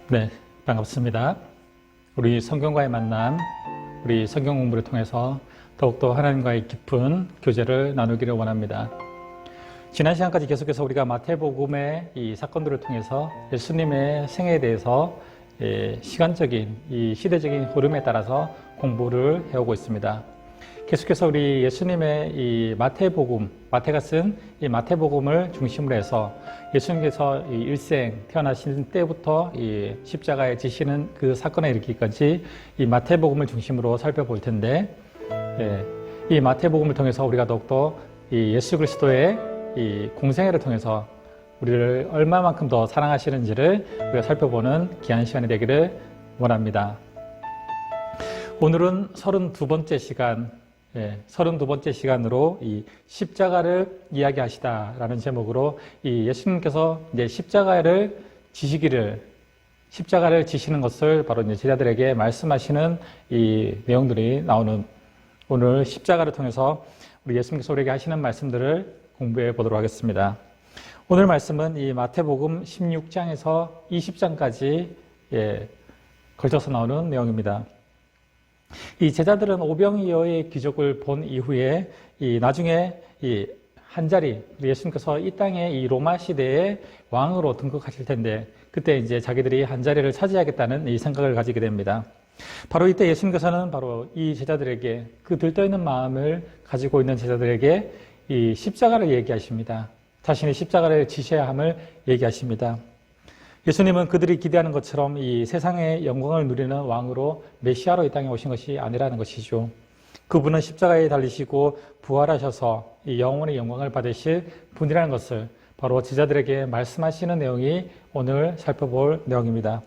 네, 반갑습니다. 우리 성경과의 만남, 우리 성경 공부를 통해서 더욱더 하나님과의 깊은 교제를 나누기를 원합니다. 지난 시간까지 계속해서 우리가 마태복음의 이 사건들을 통해서 예수님의 생애에 대해서 시간적인, 이 시대적인 흐름에 따라서 공부를 해오고 있습니다. 계속해서 우리 예수님의 이 마태복음, 마태가 쓴 이 마태복음을 중심으로 해서 예수님께서 이 일생 태어나신 때부터 이 십자가에 지시는 그 사건에 이르기까지 이 마태복음을 중심으로 살펴볼 텐데, 이 마태복음을 통해서 우리가 더욱더 이 예수 그리스도의 이 공생애를 통해서 우리를 얼마만큼 더 사랑하시는지를 우리가 살펴보는 귀한 시간이 되기를 원합니다. 오늘은 32번째 시간, 32번째 시간으로 이 십자가를 이야기하시다라는 제목으로 이 예수님께서 이제 십자가를 지시는 것을 바로 이제 제자들에게 말씀하시는 이 내용들이 나오는 오늘 십자가를 통해서 우리 예수님께서 우리에게 하시는 말씀들을 공부해 보도록 하겠습니다. 오늘 말씀은 이 마태복음 16장에서 20장까지 걸쳐서 나오는 내용입니다. 이 제자들은 오병이어의 기적을 본 이후에 나중에 한 자리 예수님께서 이 땅에 이 로마 시대의 왕으로 등극하실 텐데 그때 이제 자기들이 한 자리를 차지하겠다는 이 생각을 가지게 됩니다. 바로 이때 예수님께서는 바로 이 제자들에게 그 들떠있는 마음을 가지고 있는 제자들에게 이 십자가를 얘기하십니다. 자신의 십자가를 지셔야 함을 얘기하십니다. 예수님은 그들이 기대하는 것처럼 이 세상의 영광을 누리는 왕으로 메시아로 이 땅에 오신 것이 아니라는 것이죠. 그분은 십자가에 달리시고 부활하셔서 이 영원의 영광을 받으실 분이라는 것을 바로 제자들에게 말씀하시는 내용이 오늘 살펴볼 내용입니다.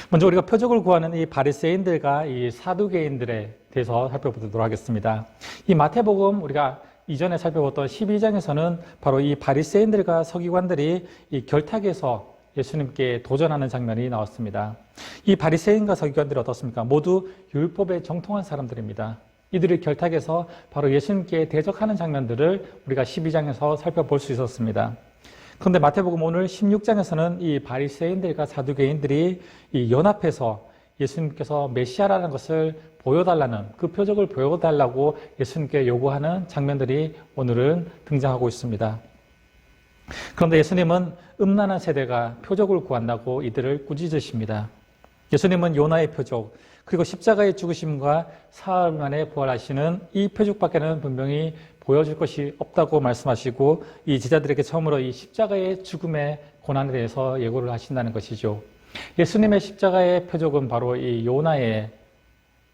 먼저 우리가 표적을 구하는 이 바리새인들과 이 사두개인들에 대해서 살펴보도록 하겠습니다. 이 마태복음 우리가 이전에 살펴봤던 12장에서는 바로 이 바리새인들과 서기관들이 이 결탁에서 예수님께 도전하는 장면이 나왔습니다. 이 바리새인과 서기관들이 어떻습니까? 모두 율법에 정통한 사람들입니다. 이들이 결탁에서 바로 예수님께 대적하는 장면들을 우리가 12장에서 살펴볼 수 있었습니다. 그런데 마태복음 오늘 16장에서는 이 바리새인들과 사두개인들이 이 연합해서 예수님께서 메시아라는 것을 보여달라는 그 표적을 보여달라고 예수님께 요구하는 장면들이 오늘은 등장하고 있습니다. 그런데 예수님은 음란한 세대가 표적을 구한다고 이들을 꾸짖으십니다. 예수님은 요나의 표적 그리고 십자가의 죽으심과 사흘 만에 부활하시는 이 표적밖에는 분명히 보여줄 것이 없다고 말씀하시고 이 제자들에게 처음으로 이 십자가의 죽음의 고난에 대해서 예고를 하신다는 것이죠. 예수님의 십자가의 표적은 바로 이 요나의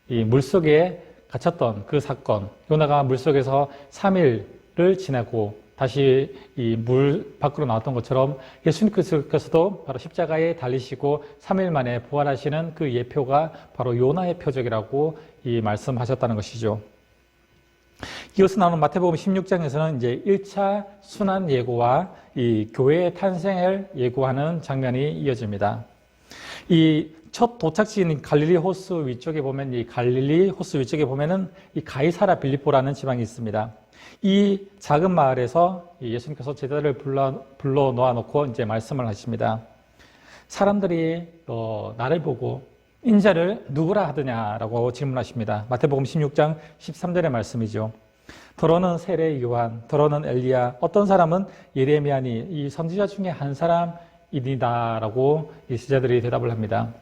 이 물속에 갇혔던 그 사건, 요나가 물속에서 3일을 지나고 다시 이 물 밖으로 나왔던 것처럼 예수님께서도 바로 십자가에 달리시고 3일 만에 부활하시는 그 예표가 바로 요나의 표적이라고 이 말씀하셨다는 것이죠. 이것을 나오는 마태복음 16장에서는 이제 1차 순환 예고와 이 교회의 탄생을 예고하는 장면이 이어집니다. 이 첫 도착지인 갈릴리 호수 위쪽에 보면 이 가이사라 빌립보라는 지방이 있습니다. 이 작은 마을에서 예수님께서 제자들을 불러 놓아놓고 이제 말씀을 하십니다. 사람들이 나를 보고 인자를 누구라 하더냐라고 질문하십니다. 마태복음 16장 13절의 말씀이죠. 더러는 세례 요한, 더러는 엘리야, 어떤 사람은 예레미야니 이 선지자 중에 한 사람이니다라고 이 제자들이 대답을 합니다.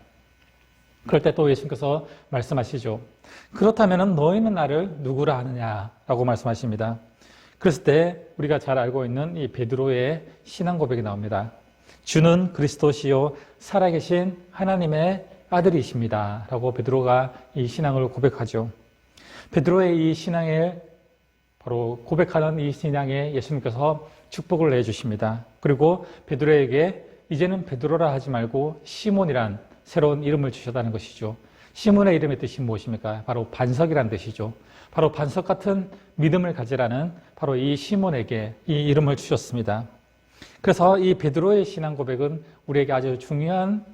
그럴 때 또 예수님께서 말씀하시죠. 그렇다면 너희는 나를 누구라 하느냐라고 말씀하십니다. 그랬을 때 우리가 잘 알고 있는 이 베드로의 신앙 고백이 나옵니다. 주는 그리스도시요 살아계신 하나님의 아들이십니다 라고 베드로가 이 신앙을 고백하죠. 베드로의 이 신앙을 바로 고백하는 이 신앙에 예수님께서 축복을 해주십니다. 그리고 베드로에게 이제는 베드로라 하지 말고 시몬이란 새로운 이름을 주셨다는 것이죠. 시몬의 이름의 뜻이 무엇입니까? 바로 반석이라는 뜻이죠. 바로 반석 같은 믿음을 가지라는 바로 이 시몬에게 이 이름을 주셨습니다. 그래서 이 베드로의 신앙 고백은 우리에게 아주 중요한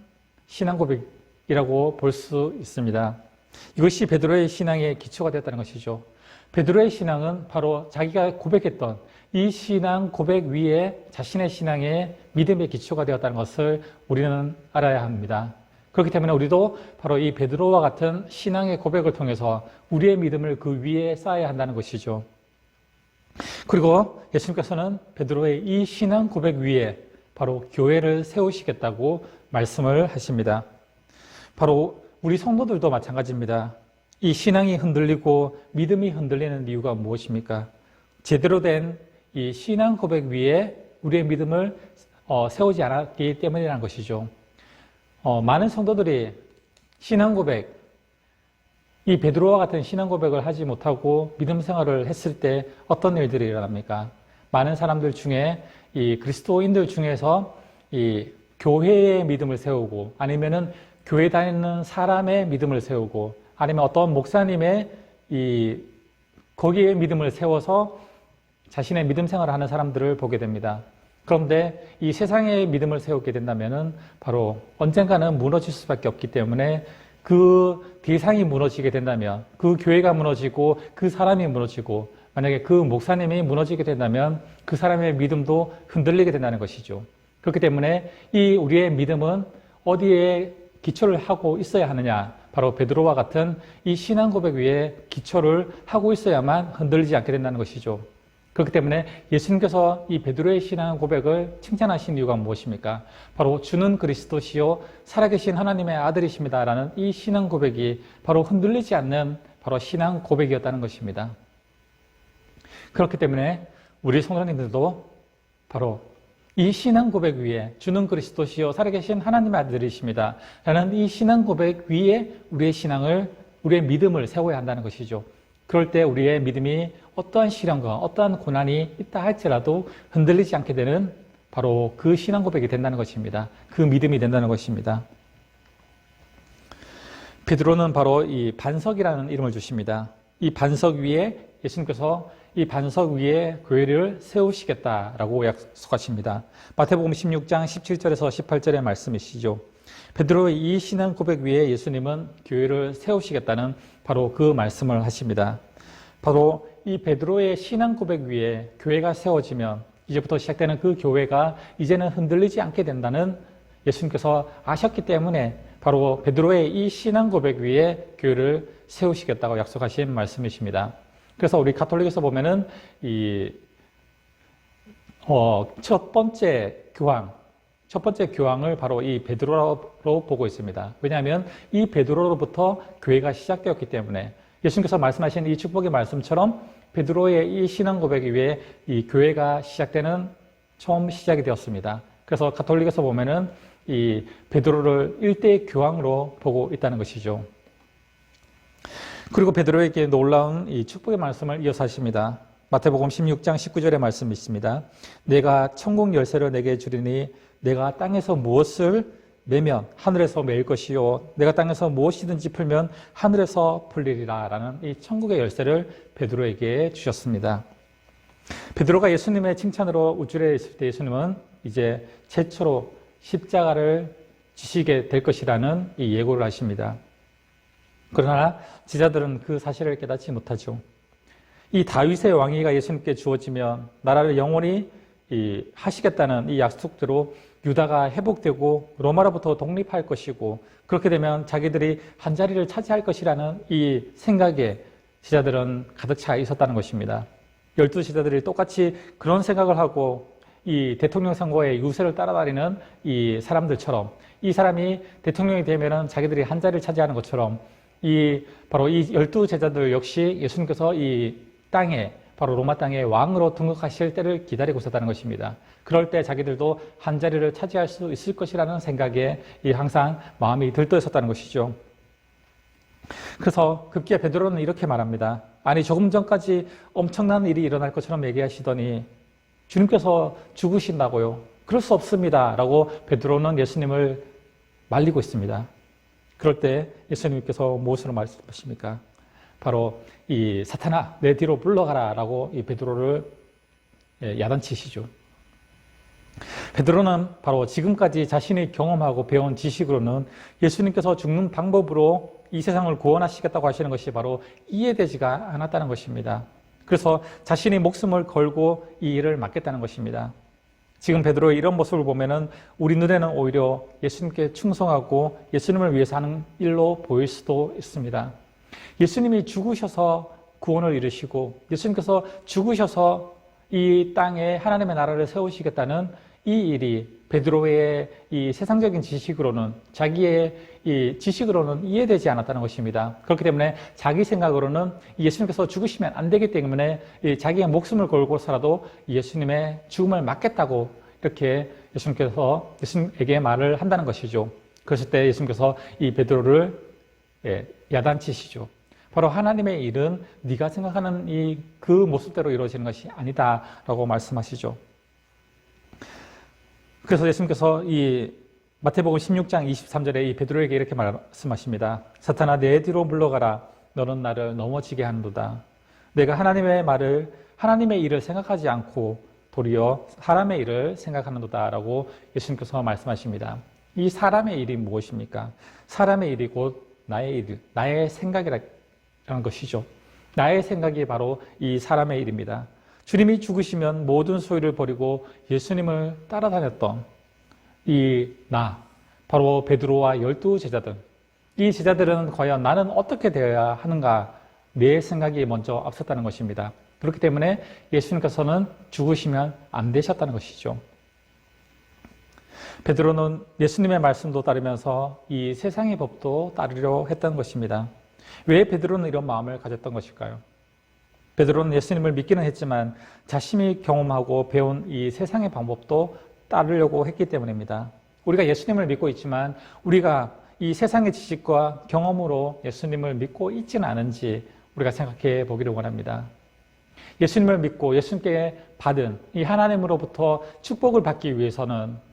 신앙 고백이라고 볼 수 있습니다. 이것이 베드로의 신앙의 기초가 되었다는 것이죠. 베드로의 신앙은 바로 자기가 고백했던 이 신앙 고백 위에 자신의 신앙의 믿음의 기초가 되었다는 것을 우리는 알아야 합니다. 그렇기 때문에 우리도 바로 이 베드로와 같은 신앙의 고백을 통해서 우리의 믿음을 그 위에 쌓아야 한다는 것이죠. 그리고 예수님께서는 베드로의 이 신앙 고백 위에 바로 교회를 세우시겠다고 말씀을 하십니다. 바로 우리 성도들도 마찬가지입니다. 이 신앙이 흔들리고 믿음이 흔들리는 이유가 무엇입니까? 제대로 된 이 신앙 고백 위에 우리의 믿음을 세우지 않았기 때문이라는 것이죠. 많은 성도들이 신앙 고백, 이 베드로와 같은 신앙 고백을 하지 못하고 믿음 생활을 했을 때 어떤 일들이 일어납니까? 많은 사람들 중에 이 그리스도인들 중에서 이 교회의 믿음을 세우고 아니면은 교회 다니는 사람의 믿음을 세우고 아니면 어떤 목사님의 거기에 믿음을 세워서 자신의 믿음 생활을 하는 사람들을 보게 됩니다. 그런데 이 세상의 믿음을 세우게 된다면은 바로 언젠가는 무너질 수밖에 없기 때문에 그 대상이 무너지게 된다면 그 교회가 무너지고 그 사람이 무너지고 만약에 그 목사님이 무너지게 된다면 그 사람의 믿음도 흔들리게 된다는 것이죠. 그렇기 때문에 이 우리의 믿음은 어디에 기초를 하고 있어야 하느냐? 바로 베드로와 같은 이 신앙 고백 위에 기초를 하고 있어야만 흔들리지 않게 된다는 것이죠. 그렇기 때문에 예수님께서 이 베드로의 신앙 고백을 칭찬하신 이유가 무엇입니까? 바로 주는 그리스도시요 살아계신 하나님의 아들이십니다라는 이 신앙 고백이 바로 흔들리지 않는 바로 신앙 고백이었다는 것입니다. 그렇기 때문에 우리 성도님들도 바로 이 신앙 고백 위에 주는 그리스도시요 살아계신 하나님의 아들이십니다 라는 이 신앙 고백 위에 우리의 믿음을 세워야 한다는 것이죠. 그럴 때 우리의 믿음이 어떠한 시련과 어떠한 고난이 있다 할지라도 흔들리지 않게 되는 바로 그 신앙 고백이 된다는 것입니다. 그 믿음이 된다는 것입니다. 베드로는 바로 이 반석이라는 이름을 주십니다. 이 반석 위에 예수님께서 이 반석 위에 교회를 세우시겠다라고 약속하십니다. 마태복음 16장 17절에서 18절의 말씀이시죠. 베드로의 이 신앙 고백 위에 예수님은 교회를 세우시겠다는 바로 그 말씀을 하십니다. 바로 이 베드로의 신앙 고백 위에 교회가 세워지면 이제부터 시작되는 그 교회가 이제는 흔들리지 않게 된다는 예수님께서 아셨기 때문에 바로 베드로의 이 신앙 고백 위에 교회를 세우시겠다고 약속하신 말씀이십니다. 그래서 우리 가톨릭에서 보면은 첫 번째 교황을 바로 이 베드로로 보고 있습니다. 왜냐하면 이 베드로로부터 교회가 시작되었기 때문에 예수님께서 말씀하신 이 축복의 말씀처럼 베드로의 이 신앙 고백 위에 이 교회가 처음 시작이 되었습니다. 그래서 가톨릭에서 보면은 이 베드로를 일대 교황으로 보고 있다는 것이죠. 그리고 베드로에게 놀라운 이 축복의 말씀을 이어서 하십니다. 마태복음 16장 19절의 말씀이 있습니다. 내가 천국 열쇠를 내게 주리니 내가 땅에서 무엇을 매면 하늘에서 매일 것이요 내가 땅에서 무엇이든지 풀면 하늘에서 풀리리라 라는 이 천국의 열쇠를 베드로에게 주셨습니다. 베드로가 예수님의 칭찬으로 우쭐에 있을 때 예수님은 이제 최초로 십자가를 지시게 될 것이라는 이 예고를 하십니다. 그러나 제자들은 그 사실을 깨닫지 못하죠. 이 다윗의 왕위가 예수님께 주어지면 나라를 영원히 하시겠다는 이 약속대로 유다가 회복되고 로마로부터 독립할 것이고 그렇게 되면 자기들이 한 자리를 차지할 것이라는 이 생각에 제자들은 가득 차 있었다는 것입니다. 12 제자들이 똑같이 그런 생각을 하고 이 대통령 선거의 유세를 따라다니는 이 사람들처럼 이 사람이 대통령이 되면은 자기들이 한 자리를 차지하는 것처럼 바로 이 12 제자들 역시 예수님께서 이 땅에 바로 로마 땅의 왕으로 등극하실 때를 기다리고 있었다는 것입니다. 그럴 때 자기들도 한 자리를 차지할 수 있을 것이라는 생각에 항상 마음이 들떠 있었다는 것이죠. 그래서 급기야 베드로는 이렇게 말합니다. 아니 조금 전까지 엄청난 일이 일어날 것처럼 얘기하시더니 주님께서 죽으신다고요? 그럴 수 없습니다. 라고 베드로는 예수님을 말리고 있습니다. 그럴 때 예수님께서 무엇으로 말씀하십니까? 바로 이 사탄아 내 뒤로 물러가라 라고 이 베드로를 야단치시죠. 베드로는 바로 지금까지 자신이 경험하고 배운 지식으로는 예수님께서 죽는 방법으로 이 세상을 구원하시겠다고 하시는 것이 바로 이해되지가 않았다는 것입니다. 그래서 자신이 목숨을 걸고 이 일을 맡겠다는 것입니다. 지금 베드로의 이런 모습을 보면은 우리 눈에는 오히려 예수님께 충성하고 예수님을 위해서 하는 일로 보일 수도 있습니다. 예수님이 죽으셔서 구원을 이루시고 예수님께서 죽으셔서 이 땅에 하나님의 나라를 세우시겠다는 이 일이 베드로의 이 세상적인 지식으로는, 자기의 이 지식으로는 이해되지 않았다는 것입니다. 그렇기 때문에 자기 생각으로는 예수님께서 죽으시면 안 되기 때문에 자기의 목숨을 걸고서라도 예수님의 죽음을 막겠다고 이렇게 예수님에게 말을 한다는 것이죠. 그랬을 때 예수님께서 이 베드로를 야단치시죠. 바로 하나님의 일은 네가 생각하는 그 모습대로 이루어지는 것이 아니다라고 말씀하시죠. 그래서 예수님께서 이 마태복음 16장 23절에 이 베드로에게 이렇게 말씀하십니다. 사탄아, 내 뒤로 물러가라. 너는 나를 넘어지게 하는도다. 내가 하나님의 일을 생각하지 않고 도리어 사람의 일을 생각하는도다 라고 예수님께서 말씀하십니다. 이 사람의 일이 무엇입니까? 사람의 일이 곧 나의 일, 나의 생각이라는 것이죠. 나의 생각이 바로 이 사람의 일입니다. 주님이 죽으시면 모든 소유를 버리고 예수님을 따라다녔던 바로 베드로와 12제자들. 이 제자들은 과연 나는 어떻게 되어야 하는가? 내 생각이 먼저 앞섰다는 것입니다. 그렇기 때문에 예수님께서는 죽으시면 안 되셨다는 것이죠. 베드로는 예수님의 말씀도 따르면서 이 세상의 법도 따르려 했던 것입니다. 왜 베드로는 이런 마음을 가졌던 것일까요? 베드로는 예수님을 믿기는 했지만 자신이 경험하고 배운 이 세상의 방법도 따르려고 했기 때문입니다. 우리가 예수님을 믿고 있지만 우리가 이 세상의 지식과 경험으로 예수님을 믿고 있지는 않은지 우리가 생각해 보기를 원합니다. 예수님을 믿고 예수님께 받은 이 하나님으로부터 축복을 받기 위해서는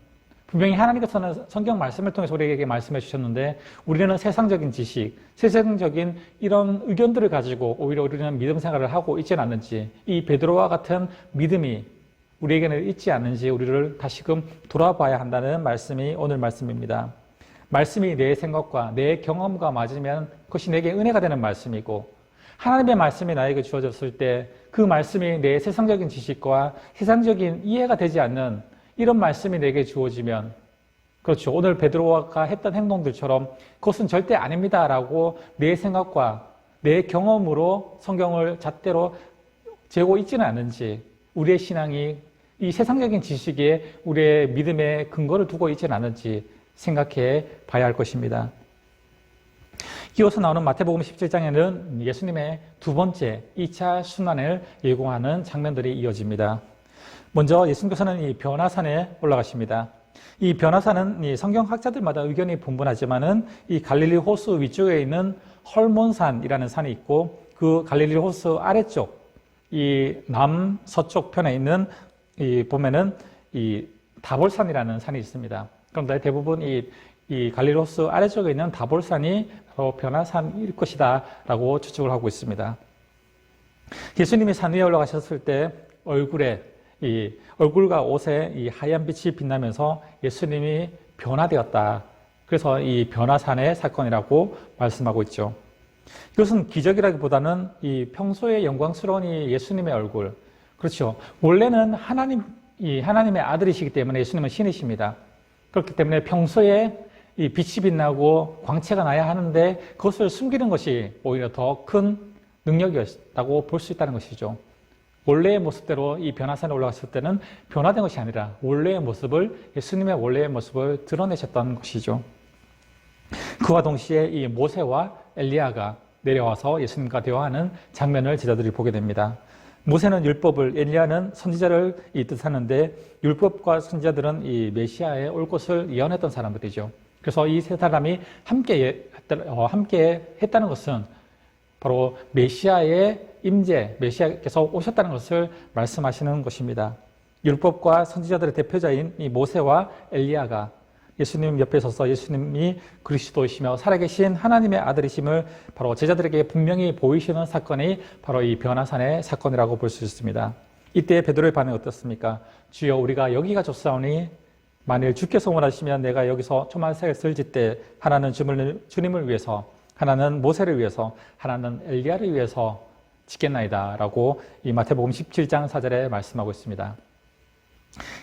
분명히 하나님께서는 성경 말씀을 통해서 우리에게 말씀해 주셨는데 우리는 세상적인 지식, 세상적인 이런 의견들을 가지고 오히려 우리는 믿음 생활을 하고 있지는 않는지, 이 베드로와 같은 믿음이 우리에게는 있지 않는지 우리를 다시금 돌아봐야 한다는 말씀이 오늘 말씀입니다. 말씀이 내 생각과 내 경험과 맞으면 그것이 내게 은혜가 되는 말씀이고, 하나님의 말씀이 나에게 주어졌을 때 그 말씀이 내 세상적인 지식과 세상적인 이해가 되지 않는 이런 말씀이 내게 주어지면, 그렇죠, 오늘 베드로가 했던 행동들처럼 그것은 절대 아닙니다라고 내 생각과 내 경험으로 성경을 잣대로 재고 있지는 않은지, 우리의 신앙이 이 세상적인 지식에 우리의 믿음의 근거를 두고 있지는 않은지 생각해 봐야 할 것입니다. 이어서 나오는 마태복음 17장에는 예수님의 두 번째 2차 순환을 예고하는 장면들이 이어집니다. 먼저 예수님께서는 이 변화산에 올라가십니다. 이 변화산은 이 성경학자들마다 의견이 분분하지만은 이 갈릴리 호수 위쪽에 있는 헐몬산이라는 산이 있고, 그 갈릴리 호수 아래쪽 이 남서쪽 편에 있는 보면은 이 다볼산이라는 산이 있습니다. 그런데 대부분 이 갈릴리 호수 아래쪽에 있는 다볼산이 바로 변화산일 것이다 라고 추측을 하고 있습니다. 예수님이 산 위에 올라가셨을 때 얼굴과 옷에 이 하얀 빛이 빛나면서 예수님이 변화되었다. 그래서 이 변화산의 사건이라고 말씀하고 있죠. 이것은 기적이라기보다는 이 평소에 영광스러운 이 예수님의 얼굴. 그렇죠. 원래는 하나님의 아들이시기 때문에 예수님은 신이십니다. 그렇기 때문에 평소에 이 빛이 빛나고 광채가 나야 하는데 그것을 숨기는 것이 오히려 더 큰 능력이었다고 볼 수 있다는 것이죠. 원래의 모습대로 이 변화산에 올라갔을 때는 변화된 것이 아니라 예수님의 원래의 모습을 드러내셨던 것이죠. 그와 동시에 이 모세와 엘리야가 내려와서 예수님과 대화하는 장면을 제자들이 보게 됩니다. 모세는 율법을, 엘리야는 선지자를 뜻하는데, 율법과 선지자들은 이 메시아의 올 것을 예언했던 사람들이죠. 그래서 이 세 사람이 함께 했다는 것은 바로 메시아의 임재, 메시아께서 오셨다는 것을 말씀하시는 것입니다. 율법과 선지자들의 대표자인 이 모세와 엘리야가 예수님 옆에 서서 예수님이 그리스도이시며 살아계신 하나님의 아들이심을 바로 제자들에게 분명히 보이시는 사건이 바로 이 변화산의 사건이라고 볼 수 있습니다. 이때 베드로의 반응이 어떻습니까? 주여 우리가 여기가 좋사오니 만일 주께서 원하시면 내가 여기서 초막을 짓되 하나는 주님을 위해서, 하나는 모세를 위해서, 하나는 엘리야를 위해서 짓겠나이다 라고 이 마태복음 17장 4절에 말씀하고 있습니다.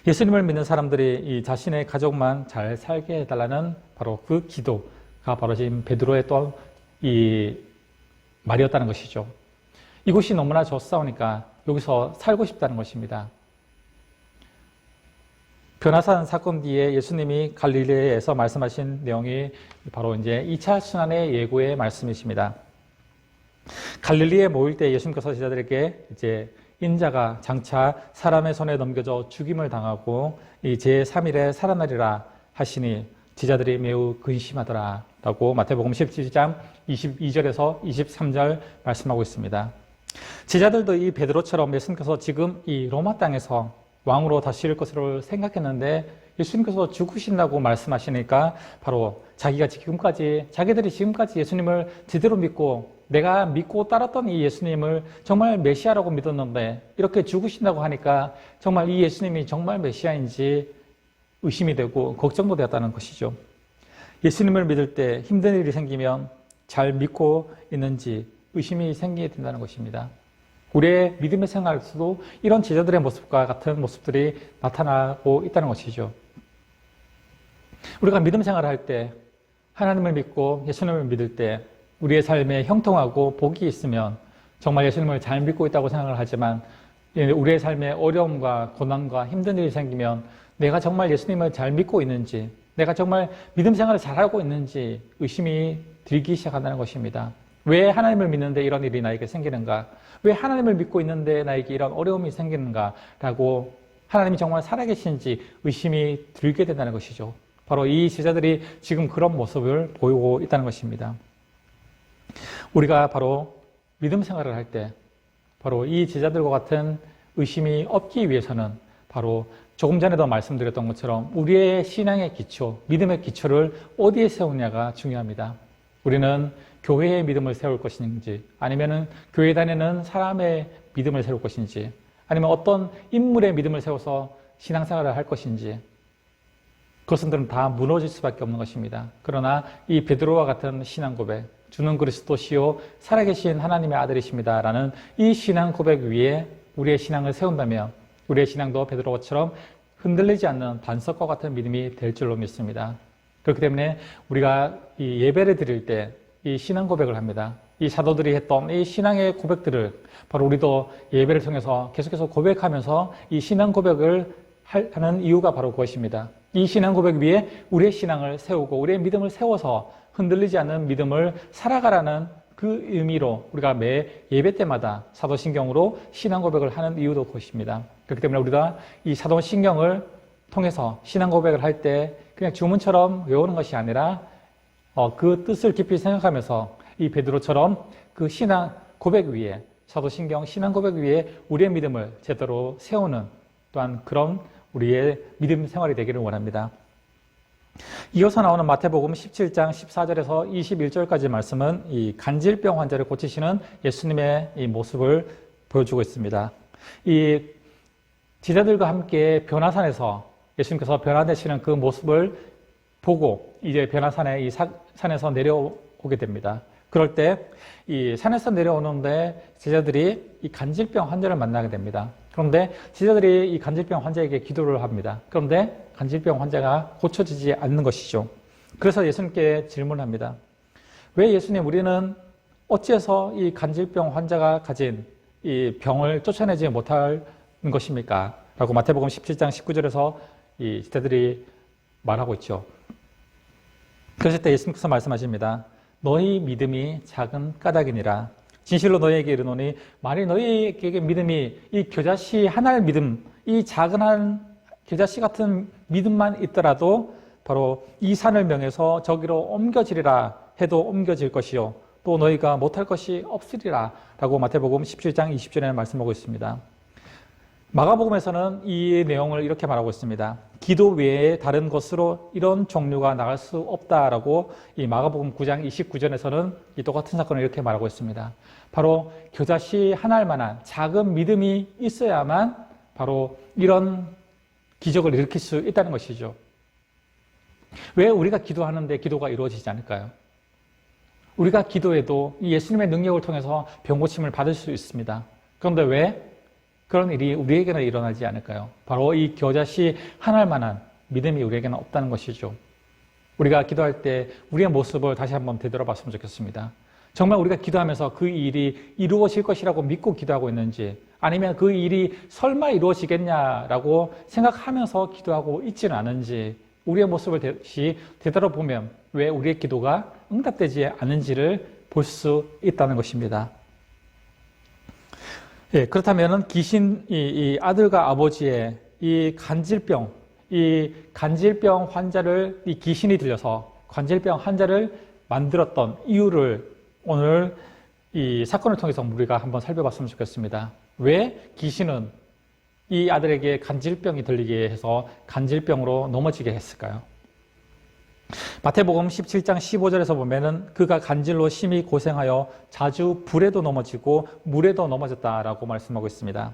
예수님을 믿는 사람들이 이 자신의 가족만 잘 살게 해달라는 바로 그 기도가 바로 지금 베드로의 또 이 말이었다는 것이죠. 이곳이 너무나 좋사오니까 여기서 살고 싶다는 것입니다. 변화산 사건 뒤에 예수님이 갈릴리에서 말씀하신 내용이 바로 이제 2차 순환의 예고의 말씀이십니다. 갈릴리에 모일 때 예수님께서 제자들에게 이제 인자가 장차 사람의 손에 넘겨져 죽임을 당하고 이 제3일에 살아나리라 하시니 제자들이 매우 근심하더라 라고 마태복음 17장 22절에서 23절 말씀하고 있습니다. 제자들도 이 베드로처럼 예수님께서 지금 이 로마 땅에서 왕으로 다스릴 것으로 생각했는데 예수님께서 죽으신다고 말씀하시니까 바로 자기들이 지금까지 예수님을 제대로 믿고 내가 믿고 따랐던 이 예수님을 정말 메시아라고 믿었는데 이렇게 죽으신다고 하니까 정말 이 예수님이 정말 메시아인지 의심이 되고 걱정도 되었다는 것이죠. 예수님을 믿을 때 힘든 일이 생기면 잘 믿고 있는지 의심이 생기게 된다는 것입니다. 우리의 믿음의 생활에서도 이런 제자들의 모습과 같은 모습들이 나타나고 있다는 것이죠. 우리가 믿음 생활을 할 때 하나님을 믿고 예수님을 믿을 때 우리의 삶에 형통하고 복이 있으면 정말 예수님을 잘 믿고 있다고 생각을 하지만 우리의 삶에 어려움과 고난과 힘든 일이 생기면 내가 정말 예수님을 잘 믿고 있는지, 내가 정말 믿음 생활을 잘하고 있는지 의심이 들기 시작한다는 것입니다. 왜 하나님을 믿는데 이런 일이 나에게 생기는가? 왜 하나님을 믿고 있는데 나에게 이런 어려움이 생기는가? 라고 하나님이 정말 살아계신지 의심이 들게 된다는 것이죠. 바로 이 제자들이 지금 그런 모습을 보이고 있다는 것입니다. 우리가 바로 믿음 생활을 할 때 바로 이 제자들과 같은 의심이 없기 위해서는 바로 조금 전에도 말씀드렸던 것처럼 우리의 신앙의 기초, 믿음의 기초를 어디에 세우냐가 중요합니다. 우리는 교회의 믿음을 세울 것인지, 아니면 교회 다니는 사람의 믿음을 세울 것인지, 아니면 어떤 인물의 믿음을 세워서 신앙생활을 할 것인지, 그것들은 다 무너질 수밖에 없는 것입니다. 그러나 이 베드로와 같은 신앙 고백, 주는 그리스도시요 살아계신 하나님의 아들이십니다 라는 이 신앙 고백 위에 우리의 신앙을 세운다면 우리의 신앙도 베드로처럼 흔들리지 않는 반석과 같은 믿음이 될 줄로 믿습니다. 그렇기 때문에 우리가 이 예배를 드릴 때 이 신앙 고백을 합니다. 이 사도들이 했던 이 신앙의 고백들을 바로 우리도 예배를 통해서 계속해서 고백하면서 이 신앙 고백을 하는 이유가 바로 그것입니다. 이 신앙 고백 위에 우리의 신앙을 세우고 우리의 믿음을 세워서 흔들리지 않는 믿음을 살아가라는 그 의미로 우리가 매 예배 때마다 사도신경으로 신앙 고백을 하는 이유도 그것입니다. 그렇기 때문에 우리가 이 사도신경을 통해서 신앙 고백을 할 때 그냥 주문처럼 외우는 것이 아니라 그 뜻을 깊이 생각하면서 이 베드로처럼 그 신앙 고백 위에 사도신경 신앙 고백 위에 우리의 믿음을 제대로 세우는 또한 그런 우리의 믿음 생활이 되기를 원합니다. 이어서 나오는 마태복음 17장 14절에서 21절까지 말씀은 이 간질병 환자를 고치시는 예수님의 이 모습을 보여주고 있습니다. 이 제자들과 함께 변화산에서 예수님께서 변화되시는 그 모습을 보고 이제 변화산에 이 산에서 내려오게 됩니다. 그럴 때 이 산에서 내려오는데 제자들이 이 간질병 환자를 만나게 됩니다. 그런데 제자들이 이 간질병 환자에게 기도를 합니다. 그런데 간질병 환자가 고쳐지지 않는 것이죠. 그래서 예수님께 질문합니다. 왜 예수님 우리는 어찌해서 이 간질병 환자가 가진 이 병을 쫓아내지 못하는 것입니까? 라고 마태복음 17장 19절에서 이 제자들이 말하고 있죠. 그랬을 때 예수님께서 말씀하십니다. 너희 믿음이 작은 까닭이니라. 진실로 너희에게 이르노니 만일 너희에게 믿음이 이 겨자씨 하나의 믿음, 이 작은 한 겨자씨 같은 믿음만 있더라도 바로 이 산을 명해서 저기로 옮겨지리라 해도 옮겨질 것이요 또 너희가 못할 것이 없으리라 라고 마태복음 17장 20절에 말씀하고 있습니다. 마가복음에서는 이 내용을 이렇게 말하고 있습니다. 기도 외에 다른 것으로 이런 종류가 나갈 수 없다라고 이 마가복음 9장 29절에서는 이 똑같은 사건을 이렇게 말하고 있습니다. 바로 겨자씨 하나일 만한 작은 믿음이 있어야만 바로 이런 기적을 일으킬 수 있다는 것이죠. 왜 우리가 기도하는데 기도가 이루어지지 않을까요? 우리가 기도해도 예수님의 능력을 통해서 병고침을 받을 수 있습니다. 그런데 왜 그런 일이 우리에게는 일어나지 않을까요? 바로 이 겨자씨 하나일 만한 믿음이 우리에게는 없다는 것이죠. 우리가 기도할 때 우리의 모습을 다시 한번 되돌아봤으면 좋겠습니다. 정말 우리가 기도하면서 그 일이 이루어질 것이라고 믿고 기도하고 있는지, 아니면 그 일이 설마 이루어지겠냐라고 생각하면서 기도하고 있지는 않은지, 우리의 모습을 다시 되돌아보면 왜 우리의 기도가 응답되지 않는지를 볼 수 있다는 것입니다. 예, 그렇다면 이 아들과 아버지의 이 간질병 환자를 이 귀신이 들려서 관절병 환자를 만들었던 이유를 오늘 이 사건을 통해서 우리가 한번 살펴봤으면 좋겠습니다. 왜 귀신은 이 아들에게 간질병이 들리게 해서 간질병으로 넘어지게 했을까요? 마태복음 17장 15절에서 보면은 그가 간질로 심히 고생하여 자주 불에도 넘어지고 물에도 넘어졌다라고 말씀하고 있습니다.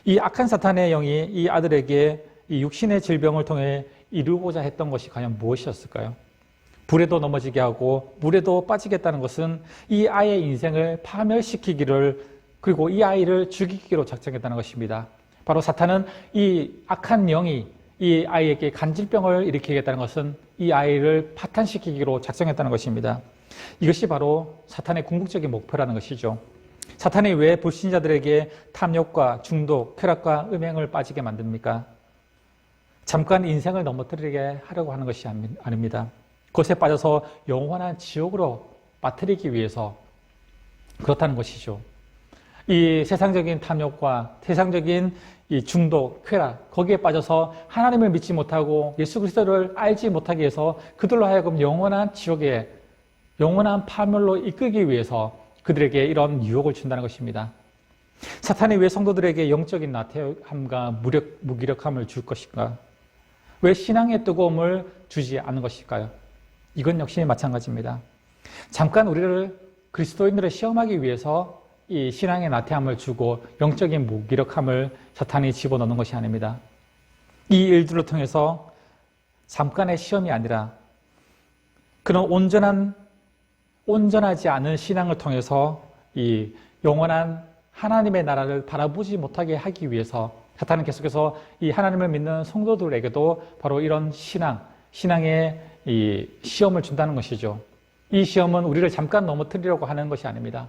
이 악한 사탄의 영이 이 아들에게 이 육신의 질병을 통해 이루고자 했던 것이 과연 무엇이었을까요? 불에도 넘어지게 하고 물에도 빠지겠다는 것은 이 아이의 인생을 파멸시키기를, 그리고 이 아이를 죽이기로 작정했다는 것입니다. 바로 사탄은 이 악한 영이 이 아이에게 간질병을 일으키겠다는 것은 이 아이를 파탄시키기로 작정했다는 것입니다. 이것이 바로 사탄의 궁극적인 목표라는 것이죠. 사탄이 왜 불신자들에게 탐욕과 중독, 쾌락과 음행을 빠지게 만듭니까? 잠깐 인생을 넘어뜨리게 하려고 하는 것이 아닙니다. 그것에 빠져서 영원한 지옥으로 빠뜨리기 위해서 그렇다는 것이죠. 이 세상적인 탐욕과 세상적인 이 중독, 쾌락, 거기에 빠져서 하나님을 믿지 못하고 예수 그리스도를 알지 못하게 해서 그들로 하여금 영원한 지옥에, 영원한 파멸로 이끌기 위해서 그들에게 이런 유혹을 준다는 것입니다. 사탄이 왜 성도들에게 영적인 나태함과 무기력함을 줄 것인가? 왜 신앙의 뜨거움을 주지 않는 것일까요? 이건 역시 마찬가지입니다. 잠깐 우리를 그리스도인들을 시험하기 위해서 이 신앙의 나태함을 주고 영적인 무기력함을 사탄이 집어넣는 것이 아닙니다. 이 일들을 통해서 잠깐의 시험이 아니라 그런 온전하지 않은 신앙을 통해서 이 영원한 하나님의 나라를 바라보지 못하게 하기 위해서 사탄은 계속해서 이 하나님을 믿는 성도들에게도 바로 이런 신앙의 이 시험을 준다는 것이죠. 이 시험은 우리를 잠깐 넘어뜨리려고 하는 것이 아닙니다.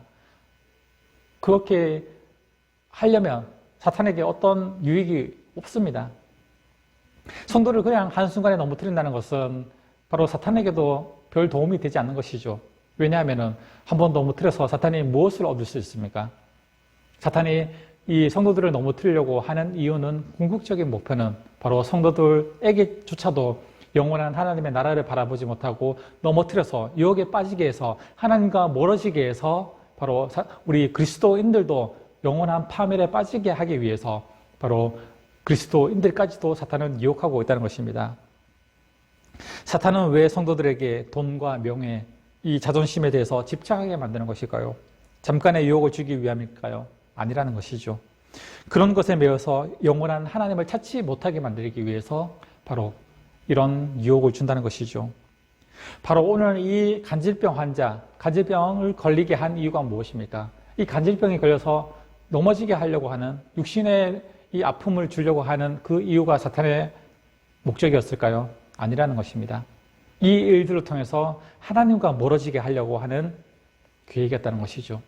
그렇게 하려면 사탄에게 어떤 유익이 없습니다. 성도를 그냥 한순간에 넘어뜨린다는 것은 바로 사탄에게도 별 도움이 되지 않는 것이죠. 왜냐하면 한 번 넘어뜨려서 사탄이 무엇을 얻을 수 있습니까? 사탄이 이 성도들을 넘어뜨리려고 하는 이유는, 궁극적인 목표는 바로 성도들에게조차도 영원한 하나님의 나라를 바라보지 못하고 넘어뜨려서 유혹에 빠지게 해서 하나님과 멀어지게 해서 바로 우리 그리스도인들도 영원한 파멸에 빠지게 하기 위해서 바로 그리스도인들까지도 사탄은 유혹하고 있다는 것입니다. 사탄은 왜 성도들에게 돈과 명예, 이 자존심에 대해서 집착하게 만드는 것일까요? 잠깐의 유혹을 주기 위함일까요? 아니라는 것이죠. 그런 것에 매여서 영원한 하나님을 찾지 못하게 만들기 위해서 바로 이런 유혹을 준다는 것이죠. 바로 오늘 이 간질병 환자, 간질병을 걸리게 한 이유가 무엇입니까? 이 간질병이 걸려서 넘어지게 하려고 하는, 육신의 이 아픔을 주려고 하는 그 이유가 사탄의 목적이었을까요? 아니라는 것입니다. 이 일들을 통해서 하나님과 멀어지게 하려고 하는 계획이었다는 것이죠.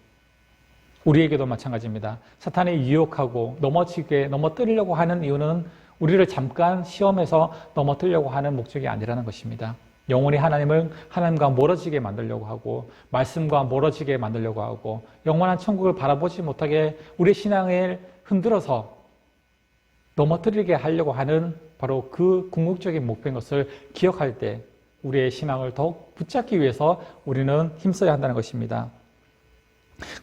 우리에게도 마찬가지입니다. 사탄이 유혹하고 넘어뜨리려고 하는 이유는 우리를 잠깐 시험해서 넘어뜨리려고 하는 목적이 아니라는 것입니다. 영원히 하나님과 멀어지게 만들려고 하고, 말씀과 멀어지게 만들려고 하고, 영원한 천국을 바라보지 못하게 우리의 신앙을 흔들어서 넘어뜨리게 하려고 하는 바로 그 궁극적인 목표인 것을 기억할 때 우리의 신앙을 더욱 붙잡기 위해서 우리는 힘써야 한다는 것입니다.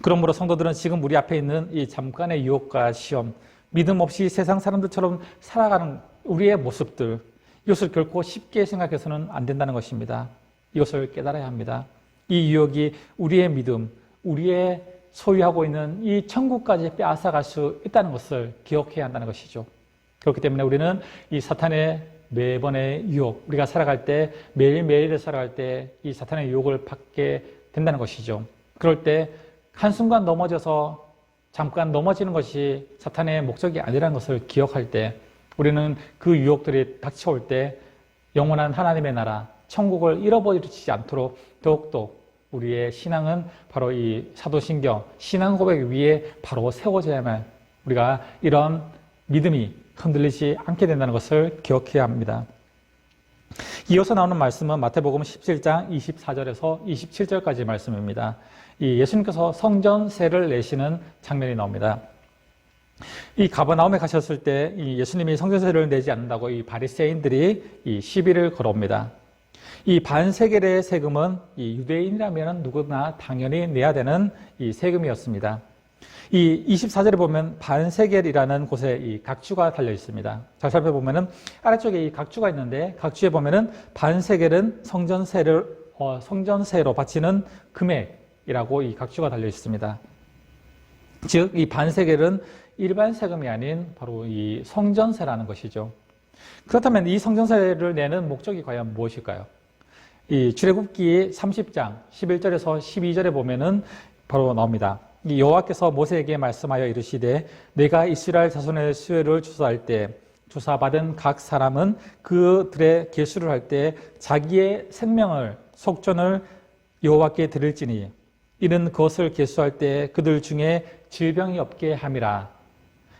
그러므로 성도들은 지금 우리 앞에 있는 이 잠깐의 유혹과 시험, 믿음 없이 세상 사람들처럼 살아가는 우리의 모습들, 이것을 결코 쉽게 생각해서는 안 된다는 것입니다. 이것을 깨달아야 합니다. 이 유혹이 우리의 믿음, 우리의 소유하고 있는 이 천국까지 빼앗아갈 수 있다는 것을 기억해야 한다는 것이죠. 그렇기 때문에 우리는 이 사탄의 매번의 유혹, 우리가 살아갈 때, 매일매일 살아갈 때 이 사탄의 유혹을 받게 된다는 것이죠. 그럴 때 한순간 넘어져서 잠깐 넘어지는 것이 사탄의 목적이 아니라는 것을 기억할 때, 우리는 그 유혹들이 닥쳐올 때 영원한 하나님의 나라, 천국을 잃어버리지 않도록 더욱더 우리의 신앙은 바로 이 사도신경, 신앙 고백 위에 바로 세워져야만 우리가 이런 믿음이 흔들리지 않게 된다는 것을 기억해야 합니다. 이어서 나오는 말씀은 마태복음 17장 24절에서 27절까지 말씀입니다. 이 예수님께서 성전세를 내시는 장면이 나옵니다. 이 가버나움에 가셨을 때 이 예수님이 성전세를 내지 않는다고 이 바리새인들이 이 시비를 걸어옵니다. 이 반세겔의 세금은 이 유대인이라면 누구나 당연히 내야 되는 이 세금이었습니다. 이 24절에 보면 반세겔이라는 곳에 이 각주가 달려 있습니다. 잘 살펴보면은 아래쪽에 이 각주가 있는데 각주에 보면은 반세겔은 성전세로 바치는 금액이라고 이 각주가 달려 있습니다. 즉, 이 반세겔은 일반 세금이 아닌 바로 이 성전세라는 것이죠. 그렇다면 이 성전세를 내는 목적이 과연 무엇일까요? 이 출애굽기 30장 11절에서 12절에 보면은 바로 나옵니다. 이 여호와께서 모세에게 말씀하여 이르시되 내가 이스라엘 자손의 수요를 조사할 때 조사받은 각 사람은 그들의 계수를 할 때 자기의 생명을 속전을 여호와께 드릴지니 이는 그것을 계수할 때 그들 중에 질병이 없게 함이라.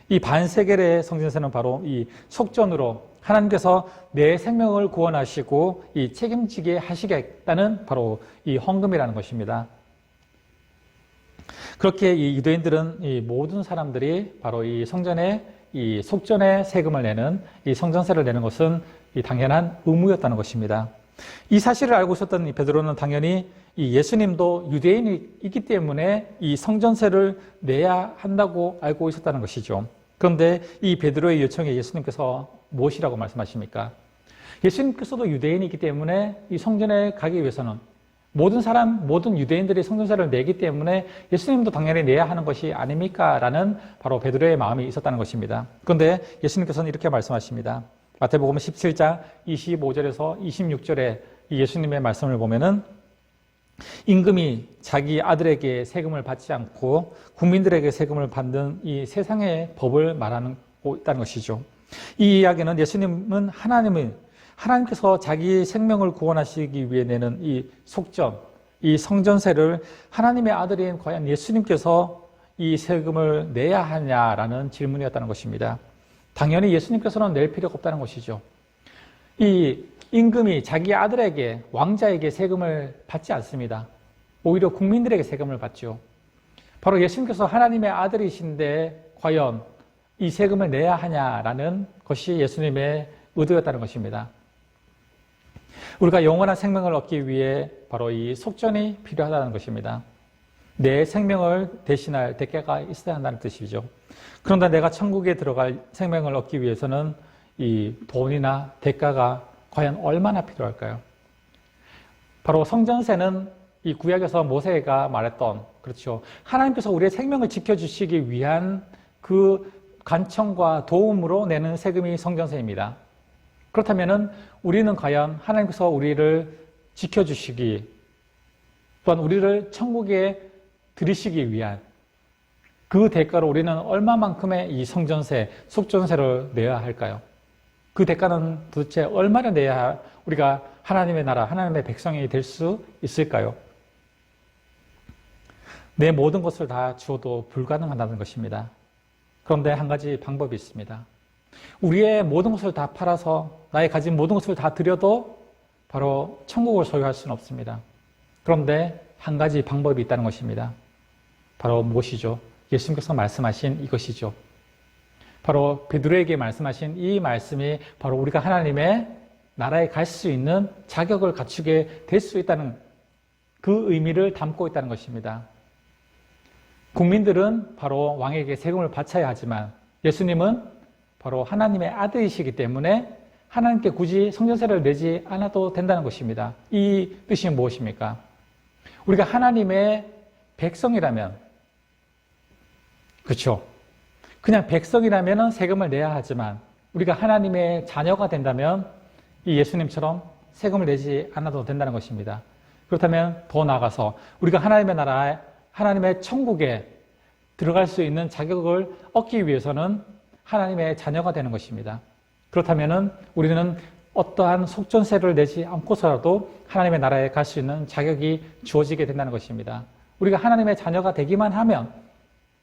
이 반세겔의 성전세는 바로 이 속전으로 하나님께서 내 생명을 구원하시고 이 책임지게 하시겠다는 바로 이 헌금이라는 것입니다. 그렇게 이 유대인들은 이 모든 사람들이 바로 이 성전에 이 속전의 세금을 내는 이 성전세를 내는 것은 이 당연한 의무였다는 것입니다. 이 사실을 알고 있었던 이 베드로는 당연히 이 예수님도 유대인이기 때문에 이 성전세를 내야 한다고 알고 있었다는 것이죠. 그런데 이 베드로의 요청에 예수님께서 무엇이라고 말씀하십니까? 예수님께서도 유대인이기 때문에 이 성전에 가기 위해서는 모든 유대인들이 성전세를 내기 때문에 예수님도 당연히 내야 하는 것이 아닙니까? 라는 바로 베드로의 마음이 있었다는 것입니다. 그런데 예수님께서는 이렇게 말씀하십니다. 마태복음 17장 25절에서 26절에 이 예수님의 말씀을 보면은 임금이 자기 아들에게 세금을 받지 않고 국민들에게 세금을 받는 이 세상의 법을 말하고 있다는 것이죠. 이 이야기는 예수님은 하나님께서 자기 생명을 구원하시기 위해 내는 이 속전, 이 성전세를 하나님의 아들인 과연 예수님께서 이 세금을 내야 하냐라는 질문이었다는 것입니다. 당연히 예수님께서는 낼 필요가 없다는 것이죠. 이 임금이 자기 아들에게, 왕자에게 세금을 받지 않습니다. 오히려 국민들에게 세금을 받죠. 바로 예수님께서 하나님의 아들이신데 과연 이 세금을 내야 하냐라는 것이 예수님의 의도였다는 것입니다. 우리가 영원한 생명을 얻기 위해 바로 이 속전이 필요하다는 것입니다. 내 생명을 대신할 대가가 있어야 한다는 뜻이죠. 그런데 내가 천국에 들어갈 생명을 얻기 위해서는 이 돈이나 대가가 과연 얼마나 필요할까요? 바로 성전세는 이 구약에서 모세가 말했던, 그렇죠. 하나님께서 우리의 생명을 지켜주시기 위한 그 간청과 도움으로 내는 세금이 성전세입니다. 그렇다면은 우리는 과연 하나님께서 우리를 지켜주시기 또한 우리를 천국에 들이시기 위한 그 대가로 우리는 얼마만큼의 이 성전세, 속전세를 내야 할까요? 그 대가는 도대체 얼마나 내야 우리가 하나님의 나라, 하나님의 백성이 될 수 있을까요? 내 모든 것을 다 주어도 불가능하다는 것입니다. 그런데 한 가지 방법이 있습니다. 우리의 모든 것을 다 팔아서 나의 가진 모든 것을 다 드려도 바로 천국을 소유할 수는 없습니다. 그런데 한 가지 방법이 있다는 것입니다. 바로 무엇이죠? 예수님께서 말씀하신 이것이죠. 바로 베드로에게 말씀하신 이 말씀이 바로 우리가 하나님의 나라에 갈 수 있는 자격을 갖추게 될 수 있다는 그 의미를 담고 있다는 것입니다. 국민들은 바로 왕에게 세금을 바쳐야 하지만 예수님은 바로 하나님의 아들이시기 때문에 하나님께 굳이 성전세를 내지 않아도 된다는 것입니다. 이 뜻이 무엇입니까? 우리가 하나님의 백성이라면, 그렇죠? 그냥 백성이라면 세금을 내야 하지만 우리가 하나님의 자녀가 된다면 이 예수님처럼 세금을 내지 않아도 된다는 것입니다. 그렇다면 더 나아가서 우리가 하나님의 나라에, 하나님의 천국에 들어갈 수 있는 자격을 얻기 위해서는 하나님의 자녀가 되는 것입니다. 그렇다면 우리는 어떠한 속전세를 내지 않고서라도 하나님의 나라에 갈 수 있는 자격이 주어지게 된다는 것입니다. 우리가 하나님의 자녀가 되기만 하면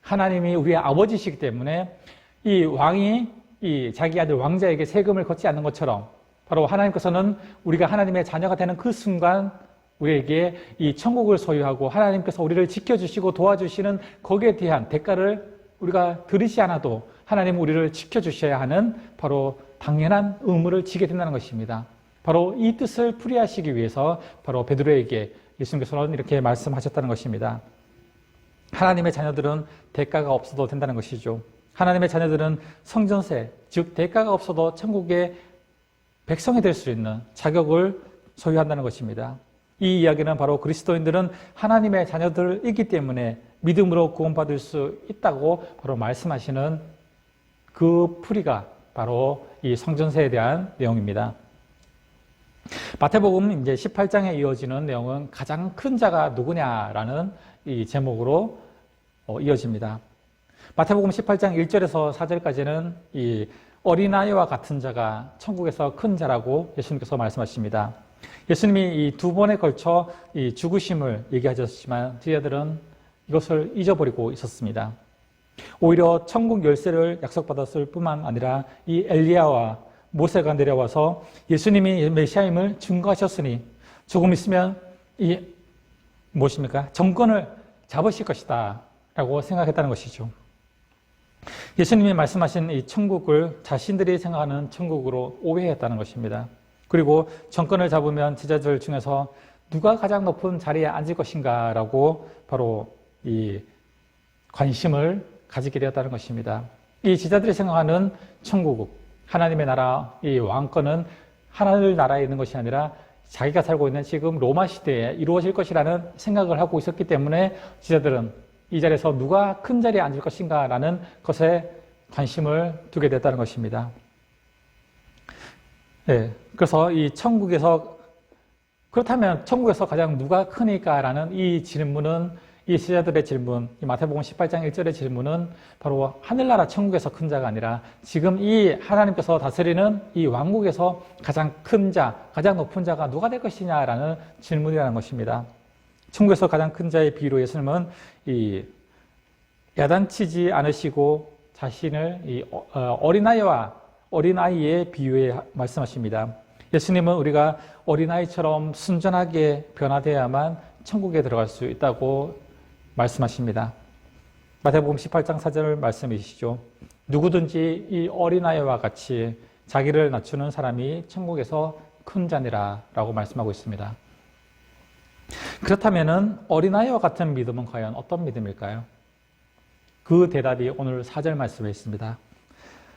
하나님이 우리의 아버지시기 때문에 이 왕이 이 자기 아들 왕자에게 세금을 걷지 않는 것처럼 바로 하나님께서는 우리가 하나님의 자녀가 되는 그 순간 우리에게 이 천국을 소유하고 하나님께서 우리를 지켜주시고 도와주시는 거기에 대한 대가를 우리가 들이지 않아도 하나님은 우리를 지켜주셔야 하는 바로 당연한 의무를 지게 된다는 것입니다. 바로 이 뜻을 풀이하시기 위해서 바로 베드로에게 예수님께서는 이렇게 말씀하셨다는 것입니다. 하나님의 자녀들은 대가가 없어도 된다는 것이죠. 하나님의 자녀들은 성전세, 즉 대가가 없어도 천국의 백성이 될 수 있는 자격을 소유한다는 것입니다. 이 이야기는 바로 그리스도인들은 하나님의 자녀들이기 때문에 믿음으로 구원받을 수 있다고 바로 말씀하시는 그 풀이가 바로 이 성전세에 대한 내용입니다. 마태복음 이제 18장에 이어지는 내용은 가장 큰 자가 누구냐라는 이 제목으로 이어집니다. 마태복음 18장 1절에서 4절까지는 이 어린아이와 같은 자가 천국에서 큰 자라고 예수님께서 말씀하십니다. 예수님이 이 두 번에 걸쳐 이 죽으심을 얘기하셨지만 제자들은 이것을 잊어버리고 있었습니다. 오히려 천국 열쇠를 약속받았을 뿐만 아니라 이 엘리야와 모세가 내려와서 예수님이 메시아임을 증거하셨으니 조금 있으면 이 무엇입니까? 정권을 잡으실 것이다 라고 생각했다는 것이죠. 예수님이 말씀하신 이 천국을 자신들이 생각하는 천국으로 오해했다는 것입니다. 그리고 정권을 잡으면 제자들 중에서 누가 가장 높은 자리에 앉을 것인가 라고 바로 이 관심을 가지게 되었다는 것입니다. 이 제자들이 생각하는 천국, 하나님의 나라, 이 왕권은 하늘 나라에 있는 것이 아니라 자기가 살고 있는 지금 로마 시대에 이루어질 것이라는 생각을 하고 있었기 때문에 제자들은 이 자리에서 누가 큰 자리에 앉을 것인가 라는 것에 관심을 두게 됐다는 것입니다. 네, 그래서 이 천국에서 그렇다면 천국에서 가장 누가 크니까 라는 이 질문은 이 제자들의 질문, 이 마태복음 18장 1절의 질문은 바로 하늘나라 천국에서 큰 자가 아니라 지금 이 하나님께서 다스리는 이 왕국에서 가장 큰 자, 가장 높은 자가 누가 될 것이냐라는 질문이라는 것입니다. 천국에서 가장 큰 자의 비유로 예수님은 이 야단치지 않으시고 자신을 이 어린아이의 비유에 말씀하십니다. 예수님은 우리가 어린아이처럼 순전하게 변화되어야만 천국에 들어갈 수 있다고 말씀하십니다. 마태복음 18장 4절 말씀이시죠. 누구든지 이 어린아이와 같이 자기를 낮추는 사람이 천국에서 큰 자니라 라고 말씀하고 있습니다. 그렇다면 어린아이와 같은 믿음은 과연 어떤 믿음일까요? 그 대답이 오늘 4절 말씀에 있습니다.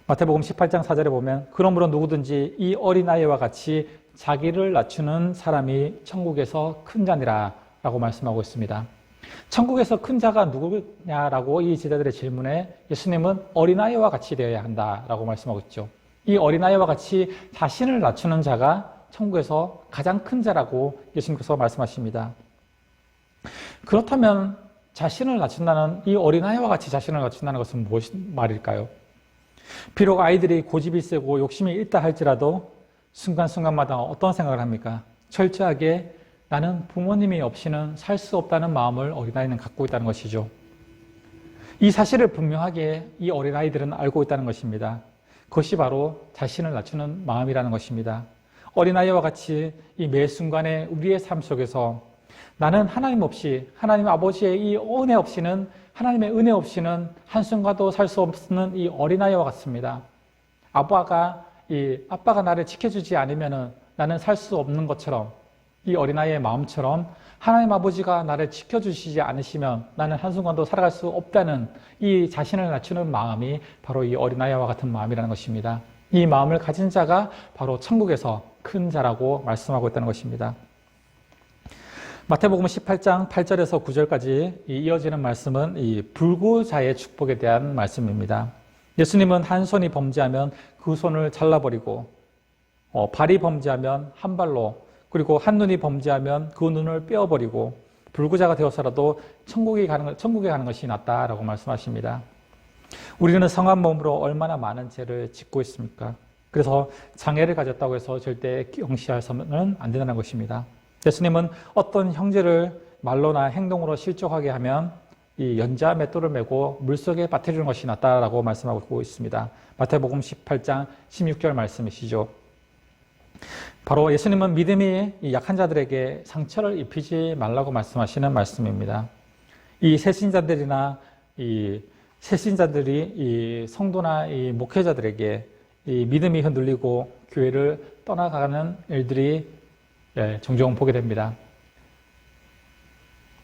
마태복음 18장 4절에 보면 그러므로 누구든지 이 어린아이와 같이 자기를 낮추는 사람이 천국에서 큰 자니라 라고 말씀하고 있습니다. 천국에서 큰 자가 누구냐라고 이 제자들의 질문에 예수님은 어린아이와 같이 되어야 한다라고 말씀하고 있죠. 이 어린아이와 같이 자신을 낮추는 자가 천국에서 가장 큰 자라고 예수님께서 말씀하십니다. 그렇다면 자신을 낮춘다는 이 어린아이와 같이 자신을 낮춘다는 것은 무엇 말일까요? 비록 아이들이 고집이 세고 욕심이 있다 할지라도 순간순간마다 어떤 생각을 합니까? 철저하게 나는 부모님이 없이는 살 수 없다는 마음을 어린아이는 갖고 있다는 것이죠. 이 사실을 분명하게 이 어린아이들은 알고 있다는 것입니다. 그것이 바로 자신을 낮추는 마음이라는 것입니다. 어린아이와 같이 이 매 순간에 우리의 삶 속에서 나는 하나님 없이, 하나님 아버지의 이 은혜 없이는, 하나님의 은혜 없이는 한순간도 살 수 없는 이 어린아이와 같습니다. 아빠가 나를 지켜주지 않으면 나는 살 수 없는 것처럼 이 어린아이의 마음처럼 하나님 아버지가 나를 지켜주시지 않으시면 나는 한순간도 살아갈 수 없다는 이 자신을 낮추는 마음이 바로 이 어린아이와 같은 마음이라는 것입니다. 이 마음을 가진 자가 바로 천국에서 큰 자라고 말씀하고 있다는 것입니다. 마태복음 18장 8절에서 9절까지 이어지는 말씀은 이 불구자의 축복에 대한 말씀입니다. 예수님은 한 손이 범죄하면 그 손을 잘라버리고 발이 범죄하면 한 발로, 그리고 한 눈이 범죄하면 그 눈을 빼어버리고 불구자가 되어서라도 천국에 가는 것이 낫다라고 말씀하십니다. 우리는 성한 몸으로 얼마나 많은 죄를 짓고 있습니까? 그래서 장애를 가졌다고 해서 절대 경시해서는 안 된다는 것입니다. 예수님은 어떤 형제를 말로나 행동으로 실족하게 하면 이 연자 맷돌을 메고 물속에 빠뜨리는 것이 낫다라고 말씀하고 있습니다. 마태복음 18장 16절 말씀이시죠. 바로 예수님은 믿음이 약한 자들에게 상처를 입히지 말라고 말씀하시는 말씀입니다. 이 새신자들이나 이 새신자들이 이 성도나 이 목회자들에게 이 믿음이 흔들리고 교회를 떠나가는 일들이 종종 보게 됩니다.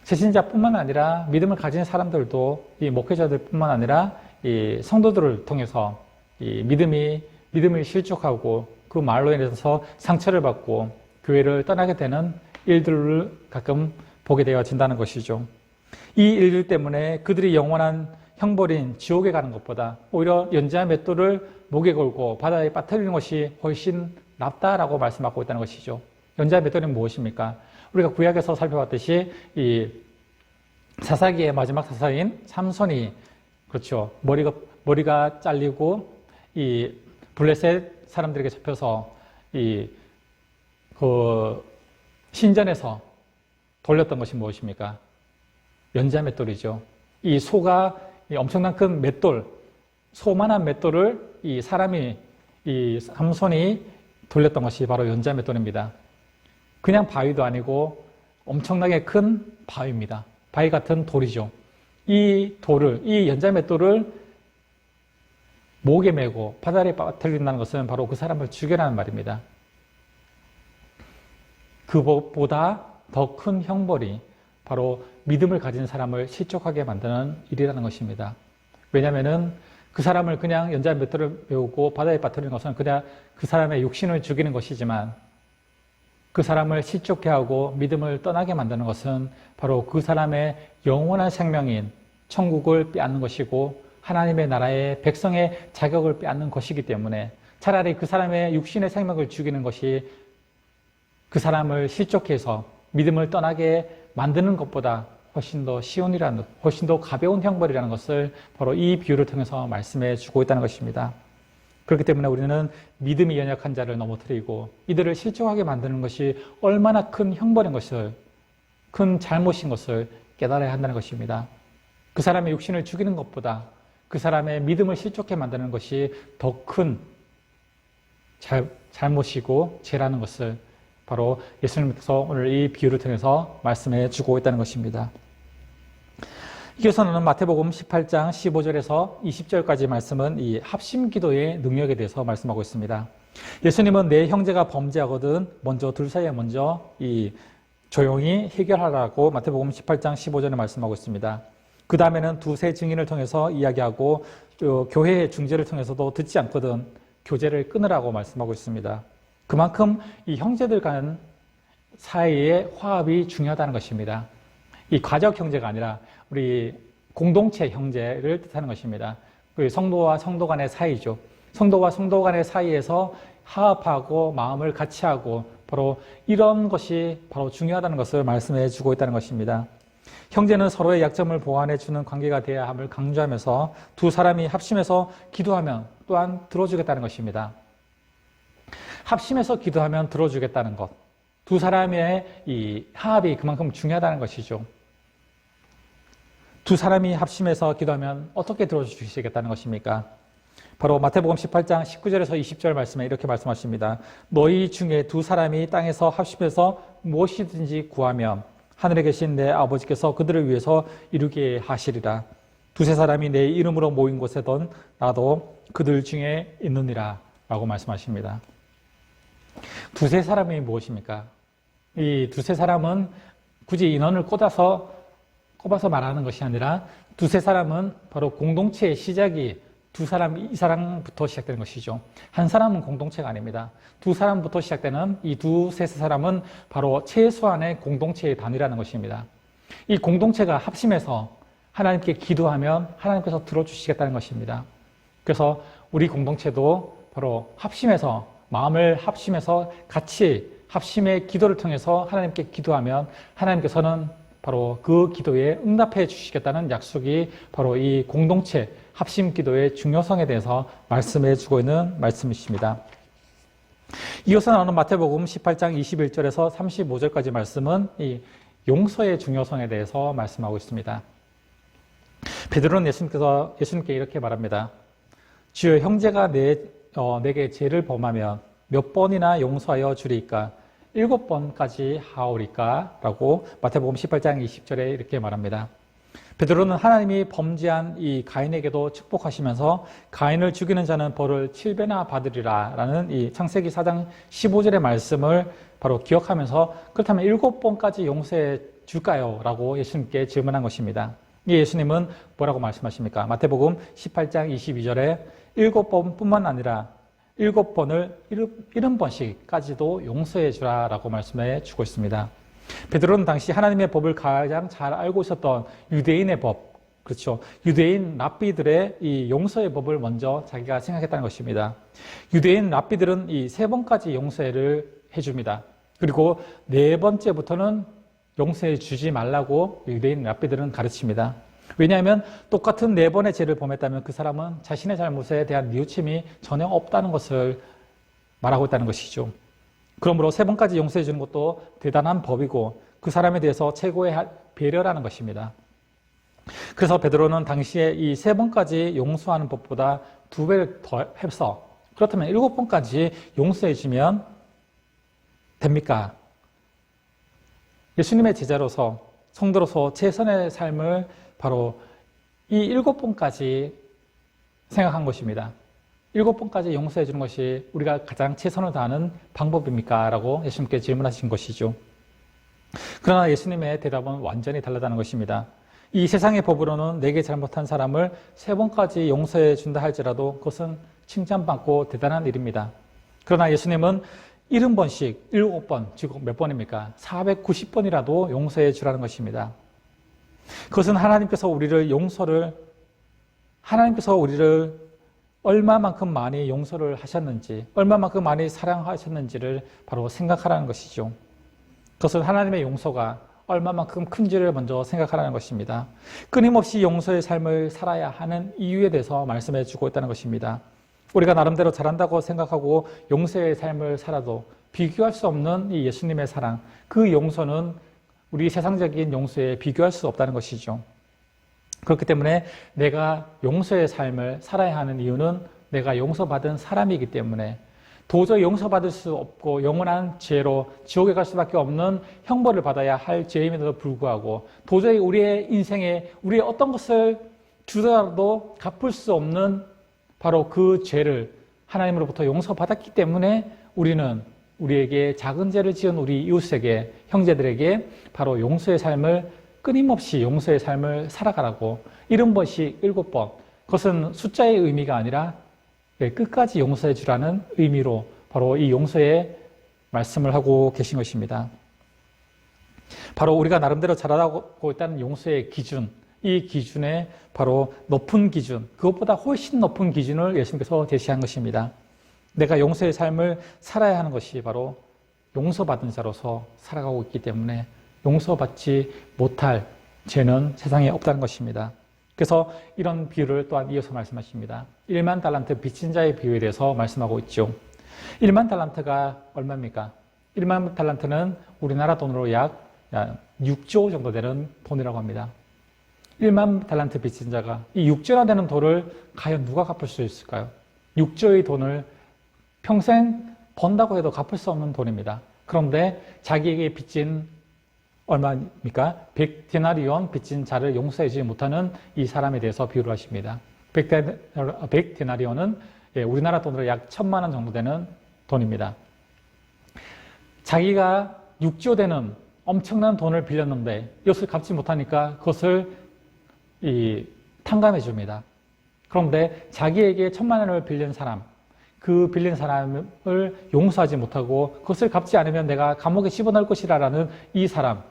새신자뿐만 아니라 믿음을 가진 사람들도 이 목회자들뿐만 아니라 이 성도들을 통해서 이 믿음이 실족하고 그 말로 인해서 상처를 받고 교회를 떠나게 되는 일들을 가끔 보게 되어진다는 것이죠. 이 일들 때문에 그들이 영원한 형벌인 지옥에 가는 것보다 오히려 연자 맷돌을 목에 걸고 바다에 빠뜨리는 것이 훨씬 낫다라고 말씀하고 있다는 것이죠. 연자 맷돌이 무엇입니까? 우리가 구약에서 살펴봤듯이 이 사사기의 마지막 사사인 삼손이 그렇죠. 머리가 잘리고 이 블레셋 사람들에게 잡혀서 그 신전에서 돌렸던 것이 무엇입니까? 연자 맷돌이죠. 이 소가 엄청난 큰 맷돌, 소만한 맷돌을 이 삼손이 돌렸던 것이 바로 연자 맷돌입니다. 그냥 바위도 아니고 엄청나게 큰 바위입니다. 바위 같은 돌이죠. 이 연자 맷돌을 목에 메고 바다에 빠뜨린다는 것은 바로 그 사람을 죽여라는 말입니다. 그보다 더 큰 형벌이 바로 믿음을 가진 사람을 실족하게 만드는 일이라는 것입니다. 왜냐하면 그 사람을 그냥 연자 맷돌을 메우고 바다에 빠뜨리는 것은 그냥 그 사람의 육신을 죽이는 것이지만 그 사람을 실족해 하고 믿음을 떠나게 만드는 것은 바로 그 사람의 영원한 생명인 천국을 빼앗는 것이고 하나님의 나라의 백성의 자격을 빼앗는 것이기 때문에 차라리 그 사람의 육신의 생명을 죽이는 것이 그 사람을 실족해서 믿음을 떠나게 만드는 것보다 훨씬 더 가벼운 형벌이라는 것을 바로 이 비유를 통해서 말씀해 주고 있다는 것입니다. 그렇기 때문에 우리는 믿음이 연약한 자를 넘어뜨리고 이들을 실족하게 만드는 것이 얼마나 큰 형벌인 것을, 큰 잘못인 것을 깨달아야 한다는 것입니다. 그 사람의 육신을 죽이는 것보다 그 사람의 믿음을 실족해 만드는 것이 더 큰 잘못이고 죄라는 것을 바로 예수님께서 오늘 이 비유를 통해서 말씀해 주고 있다는 것입니다. 이어서는 마태복음 18장 15절에서 20절까지 말씀은 이 합심 기도의 능력에 대해서 말씀하고 있습니다. 예수님은 내 형제가 범죄하거든 먼저 둘 사이에 먼저 조용히 해결하라고 마태복음 18장 15절에 말씀하고 있습니다. 그 다음에는 두세 증인을 통해서 이야기하고 교회의 중재를 통해서도 듣지 않거든 교제를 끊으라고 말씀하고 있습니다. 그만큼 이 형제들 간 사이의 화합이 중요하다는 것입니다. 이 가족 형제가 아니라 우리 공동체 형제를 뜻하는 것입니다. 성도와 성도 간의 사이죠. 성도와 성도 간의 사이에서 화합하고 마음을 같이 하고 바로 이런 것이 바로 중요하다는 것을 말씀해 주고 있다는 것입니다. 형제는 서로의 약점을 보완해 주는 관계가 되어야 함을 강조하면서 두 사람이 합심해서 기도하면 또한 들어주겠다는 것입니다. 합심해서 기도하면 들어주겠다는 것. 두 사람의 이 화합이 그만큼 중요하다는 것이죠. 두 사람이 합심해서 기도하면 어떻게 들어주시겠다는 것입니까? 바로 마태복음 18장 19절에서 20절 말씀에 이렇게 말씀하십니다. 너희 중에 두 사람이 땅에서 합심해서 무엇이든지 구하면 하늘에 계신 내 아버지께서 그들을 위해서 이루게 하시리라. 두세 사람이 내 이름으로 모인 곳에든 나도 그들 중에 있느니라 라고 말씀하십니다. 두세 사람이 무엇입니까? 이 두세 사람은 굳이 인원을 꼽아서 말하는 것이 아니라 두세 사람은 바로 공동체의 시작이 두 사람, 이 사람부터 시작되는 것이죠. 한 사람은 공동체가 아닙니다. 두 사람부터 시작되는 이 두세 사람은 바로 최소한의 공동체의 단위라는 것입니다. 이 공동체가 합심해서 하나님께 기도하면 하나님께서 들어주시겠다는 것입니다. 그래서 우리 공동체도 바로 합심해서, 마음을 합심해서 같이 합심의 기도를 통해서 하나님께 기도하면 하나님께서는 바로 그 기도에 응답해 주시겠다는 약속이 바로 이 공동체 합심 기도의 중요성에 대해서 말씀해 주고 있는 말씀이십니다. 이어서 나오는 마태복음 18장 21절에서 35절까지 말씀은 이 용서의 중요성에 대해서 말씀하고 있습니다. 베드로는 예수님께 이렇게 말합니다. 주여, 형제가 내게 죄를 범하면 몇 번이나 용서하여 주리이까? 7번까지 하오리까? 라고 마태복음 18장 20절에 이렇게 말합니다. 베드로는 하나님이 범죄한 이 가인에게도 축복하시면서 가인을 죽이는 자는 벌을 7배나 받으리라 라는 이 창세기 4장 15절의 말씀을 바로 기억하면서 그렇다면 7번까지 용서해 줄까요? 라고 예수님께 질문한 것입니다. 이 예수님은 뭐라고 말씀하십니까? 마태복음 18장 22절에 7번뿐만 아니라 7번을 70번씩까지도 용서해 주라 라고 말씀해 주고 있습니다. 베드로는 당시 하나님의 법을 가장 잘 알고 있었던 유대인의 법, 그렇죠. 유대인 랍비들의 이 용서의 법을 먼저 자기가 생각했다는 것입니다. 유대인 랍비들은 이 3번까지 용서를 해줍니다. 그리고 4번째부터는 용서해 주지 말라고 유대인 랍비들은 가르칩니다. 왜냐하면 똑같은 4번의 죄를 범했다면 그 사람은 자신의 잘못에 대한 뉘우침이 전혀 없다는 것을 말하고 있다는 것이죠. 그러므로 3번까지 용서해 주는 것도 대단한 법이고 그 사람에 대해서 최고의 배려라는 것입니다. 그래서 베드로는 당시에 이 3번까지 용서하는 법보다 2배를 더 해서 그렇다면 7번까지 용서해 주면 됩니까? 예수님의 제자로서 성도로서 최선의 삶을 바로 이 7번까지 생각한 것입니다. 7번까지 용서해 주는 것이 우리가 가장 최선을 다하는 방법입니까? 라고 예수님께 질문하신 것이죠. 그러나 예수님의 대답은 완전히 다르다는 것입니다. 이 세상의 법으로는 내게 잘못한 사람을 3번까지 용서해 준다 할지라도 그것은 칭찬받고 대단한 일입니다. 그러나 예수님은 70번씩 7번, 즉 몇 번입니까? 490번이라도 용서해 주라는 것입니다. 그것은 하나님께서 우리를 얼마만큼 많이 용서를 하셨는지, 얼마만큼 많이 사랑하셨는지를 바로 생각하라는 것이죠. 그것은 하나님의 용서가 얼마만큼 큰지를 먼저 생각하라는 것입니다. 끊임없이 용서의 삶을 살아야 하는 이유에 대해서 말씀해 주고 있다는 것입니다. 우리가 나름대로 잘한다고 생각하고 용서의 삶을 살아도 비교할 수 없는 이 예수님의 사랑, 그 용서는 우리 세상적인 용서에 비교할 수 없다는 것이죠. 그렇기 때문에 내가 용서의 삶을 살아야 하는 이유는 내가 용서받은 사람이기 때문에 도저히 용서받을 수 없고 영원한 죄로 지옥에 갈 수밖에 없는 형벌을 받아야 할 죄임에도 불구하고 도저히 우리의 인생에 우리의 어떤 것을 주더라도 갚을 수 없는 바로 그 죄를 하나님으로부터 용서받았기 때문에 우리는 우리에게 작은 죄를 지은 우리 이웃에게, 형제들에게 바로 용서의 삶을 끊임없이 용서의 삶을 살아가라고 70번씩 7번, 그것은 숫자의 의미가 아니라 끝까지 용서해 주라는 의미로 바로 이 용서의 말씀을 하고 계신 것입니다. 바로 우리가 나름대로 잘하고 있다는 용서의 기준, 이 기준에 바로 높은 기준, 그것보다 훨씬 높은 기준을 예수님께서 제시한 것입니다. 내가 용서의 삶을 살아야 하는 것이 바로 용서받은 자로서 살아가고 있기 때문에 용서받지 못할 죄는 세상에 없다는 것입니다. 그래서 이런 비유를 또한 이어서 말씀하십니다. 1만 달란트 빚진 자의 비유에 대해서 말씀하고 있죠. 1만 달란트가 얼마입니까? 1만 달란트는 우리나라 돈으로 약 6조 정도 되는 돈이라고 합니다. 1만 달란트 빚진 자가 이 6조나 되는 돈을 과연 누가 갚을 수 있을까요? 6조의 돈을 평생 번다고 해도 갚을 수 없는 돈입니다. 그런데 자기에게 빚진 얼마입니까? 100데나리온 빚진 자를 용서하지 못하는 이 사람에 대해서 비유를 하십니다. 100데나리온은 우리나라 돈으로 약 1,000만 원 정도 되는 돈입니다. 자기가 6조 되는 엄청난 돈을 빌렸는데 이것을 갚지 못하니까 그것을 탕감해 줍니다. 그런데 자기에게 1,000만 원을 빌린 사람, 그 빌린 사람을 용서하지 못하고 그것을 갚지 않으면 내가 감옥에 집어넣을 것이라는 이 사람,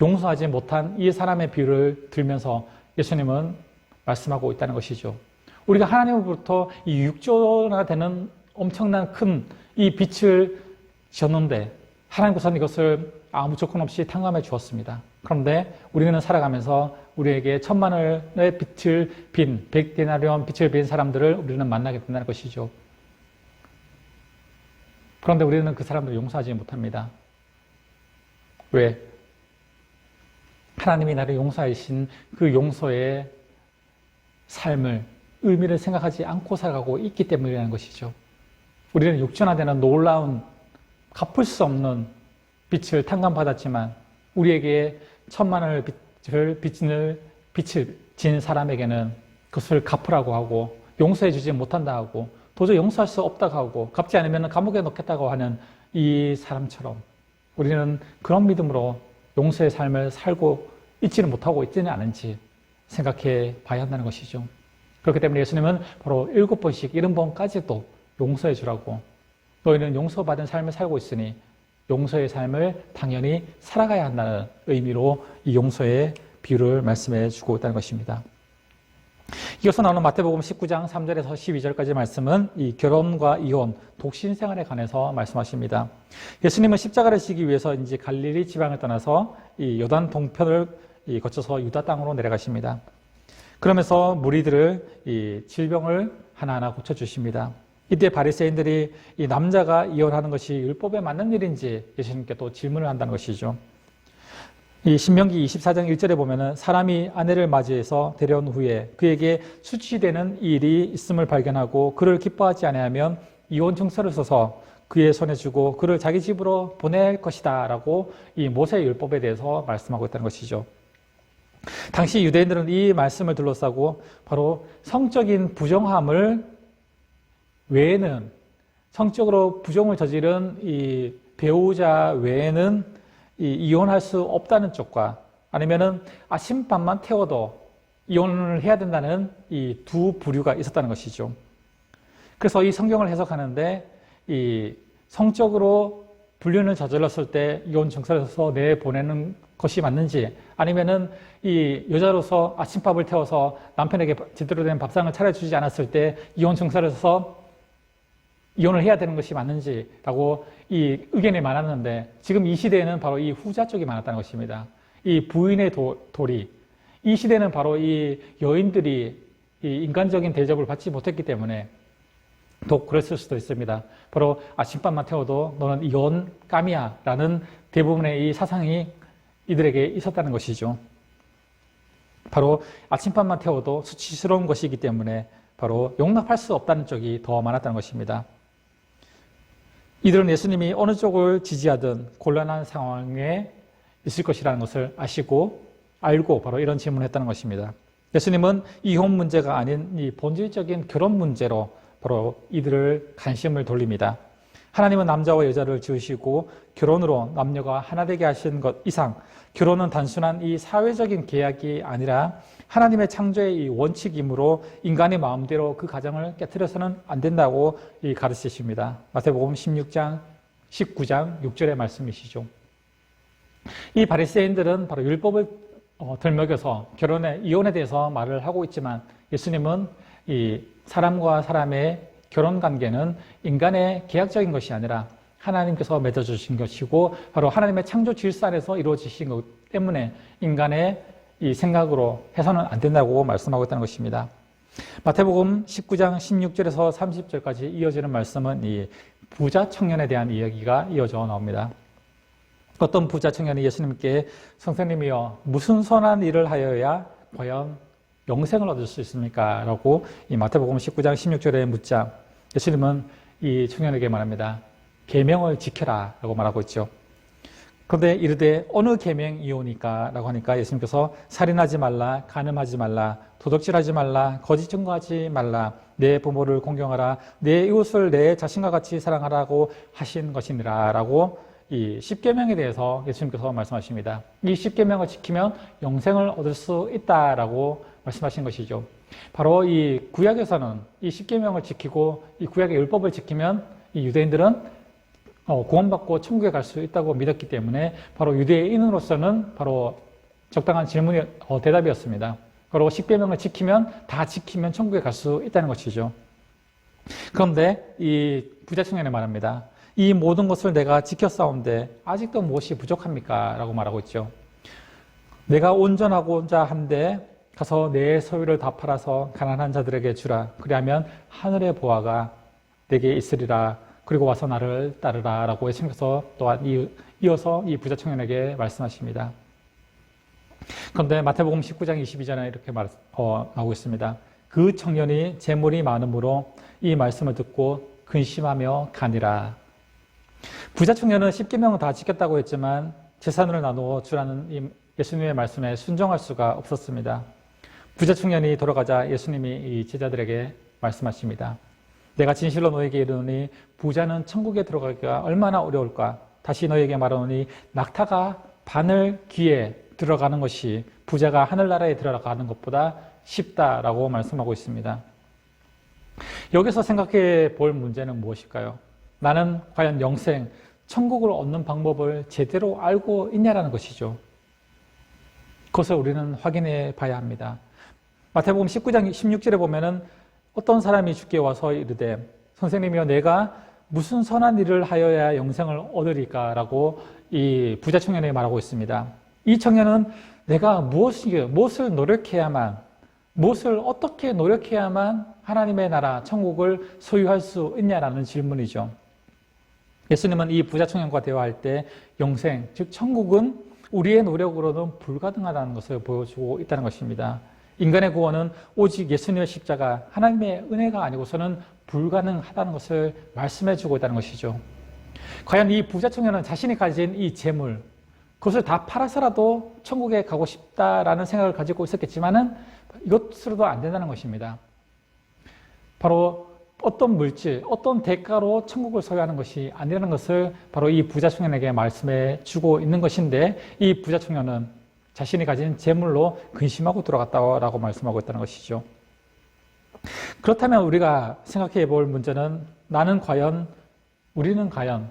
용서하지 못한 이 사람의 비유를 들면서 예수님은 말씀하고 있다는 것이죠. 우리가 하나님으로부터 이 6조나 되는 엄청난 큰 이 빚을 졌는데 하나님께서는 이것을 아무 조건 없이 탕감해 주었습니다. 그런데 우리는 살아가면서 우리에게 1,000만 원의 빚을 빈, 100데나리온 빚을 빈 사람들을 우리는 만나게 된다는 것이죠. 그런데 우리는 그 사람들을 용서하지 못합니다. 왜? 하나님이 나를 용서하신 그 용서의 삶을, 의미를 생각하지 않고 살아가고 있기 때문이라는 것이죠. 우리는 육전화되는 놀라운 갚을 수 없는 빚을 탕감받았지만 우리에게 1,000만 원을 빚을 진 사람에게는 그것을 갚으라고 하고 용서해 주지 못한다 하고 도저히 용서할 수 없다고 하고 갚지 않으면 감옥에 넣겠다고 하는 이 사람처럼 우리는 그런 믿음으로 용서의 삶을 살고 있지는 못하고 있지는 않은지 생각해 봐야 한다는 것이죠. 그렇기 때문에 예수님은 바로 7번씩 70번까지도 용서해 주라고, 너희는 용서받은 삶을 살고 있으니 용서의 삶을 당연히 살아가야 한다는 의미로 이 용서의 비유를 말씀해 주고 있다는 것입니다. 이어서 나오는 마태복음 19장 3절에서 12절까지 말씀은 이 결혼과 이혼, 독신 생활에 관해서 말씀하십니다. 예수님은 십자가를 지기 위해서 이제 갈릴리 지방을 떠나서 이 요단 동편을 거쳐서 유다 땅으로 내려가십니다. 그러면서 무리들을 이 질병을 하나하나 고쳐주십니다. 이때 바리새인들이 이 남자가 이혼하는 것이 율법에 맞는 일인지 예수님께 또 질문을 한다는 것이죠. 이 신명기 24장 1절에 보면은 사람이 아내를 맞이해서 데려온 후에 그에게 수치되는 일이 있음을 발견하고 그를 기뻐하지 아니하면 이혼 증서를 써서 그의 손에 주고 그를 자기 집으로 보낼 것이다 라고 이 모세 율법에 대해서 말씀하고 있다는 것이죠. 당시 유대인들은 이 말씀을 둘러싸고 바로 성적인 부정함을 외에는, 성적으로 부정을 저지른 이 배우자 외에는 이혼할 수 없다는 쪽과 아니면은 아침밥만 태워도 이혼을 해야 된다는 이 두 부류가 있었다는 것이죠. 그래서 이 성경을 해석하는데 이 성적으로 불륜을 저질렀을 때 이혼 증서를 써서 내보내는 것이 맞는지, 아니면은 이 여자로서 아침밥을 태워서 남편에게 제대로 된 밥상을 차려주지 않았을 때 이혼 증서를 써서 이혼을 해야 되는 것이 맞는지라고 이 의견이 많았는데 지금 이 시대에는 바로 이 후자 쪽이 많았다는 것입니다. 이 부인의 도리, 이 시대는 바로 이 여인들이 이 인간적인 대접을 받지 못했기 때문에 더 그랬을 수도 있습니다. 바로 아침밥만 태워도 너는 이혼감이야 라는 대부분의 이 사상이 이들에게 있었다는 것이죠. 바로 아침밥만 태워도 수치스러운 것이기 때문에 바로 용납할 수 없다는 쪽이 더 많았다는 것입니다. 이들은 예수님이 어느 쪽을 지지하든 곤란한 상황에 있을 것이라는 것을 알고 바로 이런 질문을 했다는 것입니다. 예수님은 이혼 문제가 아닌 이 본질적인 결혼 문제로 바로 이들을 관심을 돌립니다. 하나님은 남자와 여자를 지으시고 결혼으로 남녀가 하나 되게 하신 것 이상 결혼은 단순한 이 사회적인 계약이 아니라 하나님의 창조의 이 원칙이므로 인간의 마음대로 그 가정을 깨트려서는 안 된다고 가르치십니다. 마태복음 19장 6절의 말씀이시죠. 이 바리새인들은 바로 율법을 들먹여서 이혼에 대해서 말을 하고 있지만 예수님은 이 사람과 사람의 결혼 관계는 인간의 계약적인 것이 아니라 하나님께서 맺어주신 것이고 바로 하나님의 창조 질서 안에서 이루어지신 것 때문에 인간의 이 생각으로 해서는 안 된다고 말씀하고 있다는 것입니다. 마태복음 19장 16절에서 30절까지 이어지는 말씀은 이 부자 청년에 대한 이야기가 이어져 나옵니다. 어떤 부자 청년이 예수님께 선생님이여 무슨 선한 일을 하여야 과연 영생을 얻을 수 있습니까? 라고 이 마태복음 19장 16절에 묻자 예수님은 이 청년에게 말합니다. 계명을 지켜라 라고 말하고 있죠. 그런데 이르되 어느 계명이오니까 라고 하니까 예수님께서 살인하지 말라, 간음하지 말라, 도둑질하지 말라, 거짓 증거하지 말라, 내 부모를 공경하라, 내 이웃을 내 자신과 같이 사랑하라고 하신 것이니라 라고 이 십계명에 대해서 예수님께서 말씀하십니다. 이 십계명을 지키면 영생을 얻을 수 있다라고 말씀하신 것이죠. 바로 이 구약에서는 이 십계명을 지키고 이 구약의 율법을 지키면 이 유대인들은 구원받고 천국에 갈 수 있다고 믿었기 때문에 바로 유대인으로서는 바로 적당한 질문이 대답이었습니다. 바로 십계명을 다 지키면 천국에 갈 수 있다는 것이죠. 그런데 이 부자 청년이 말합니다. 이 모든 것을 내가 지켰사온데 아직도 무엇이 부족합니까? 라고 말하고 있죠. 내가 온전하고자 한데 가서 내 소유를 다 팔아서 가난한 자들에게 주라. 그리하면 하늘의 보화가 내게 있으리라. 그리고 와서 나를 따르라. 라고 예수님께서 또한 이어서 이 부자 청년에게 말씀하십니다. 그런데 마태복음 19장 22절에 이렇게 나오고 있습니다. 그 청년이 재물이 많으므로 이 말씀을 듣고 근심하며 가니라. 부자 청년은 십계명을 다 지켰다고 했지만 재산을 나누어 주라는 이 예수님의 말씀에 순종할 수가 없었습니다. 부자 청년이 돌아가자 예수님이 이 제자들에게 말씀하십니다. 내가 진실로 너에게 이르노니 부자는 천국에 들어가기가 얼마나 어려울까. 다시 너에게 말하노니 낙타가 바늘 귀에 들어가는 것이 부자가 하늘나라에 들어가는 것보다 쉽다라고 말씀하고 있습니다. 여기서 생각해 볼 문제는 무엇일까요? 나는 과연 영생, 천국을 얻는 방법을 제대로 알고 있냐라는 것이죠. 그것을 우리는 확인해 봐야 합니다. 마태복음 19장 16절에 보면은 어떤 사람이 주께 와서 이르되 선생님이여 내가 무슨 선한 일을 하여야 영생을 얻으리까라고 이 부자 청년이 말하고 있습니다. 이 청년은 내가 무엇을 노력해야만, 무엇을 어떻게 노력해야만 하나님의 나라, 천국을 소유할 수 있냐라는 질문이죠. 예수님은 이 부자 청년과 대화할 때 영생, 즉 천국은 우리의 노력으로는 불가능하다는 것을 보여주고 있다는 것입니다. 인간의 구원은 오직 예수님의 십자가, 하나님의 은혜가 아니고서는 불가능하다는 것을 말씀해주고 있다는 것이죠. 과연 이 부자 청년은 자신이 가진 이 재물, 그것을 다 팔아서라도 천국에 가고 싶다라는 생각을 가지고 있었겠지만은 이것으로도 안 된다는 것입니다. 바로 어떤 물질, 어떤 대가로 천국을 소유하는 것이 아니라는 것을 바로 이 부자 청년에게 말씀해 주고 있는 것인데 이 부자 청년은 자신이 가진 재물로 근심하고 돌아갔다고 말씀하고 있다는 것이죠. 그렇다면 우리가 생각해 볼 문제는 우리는 과연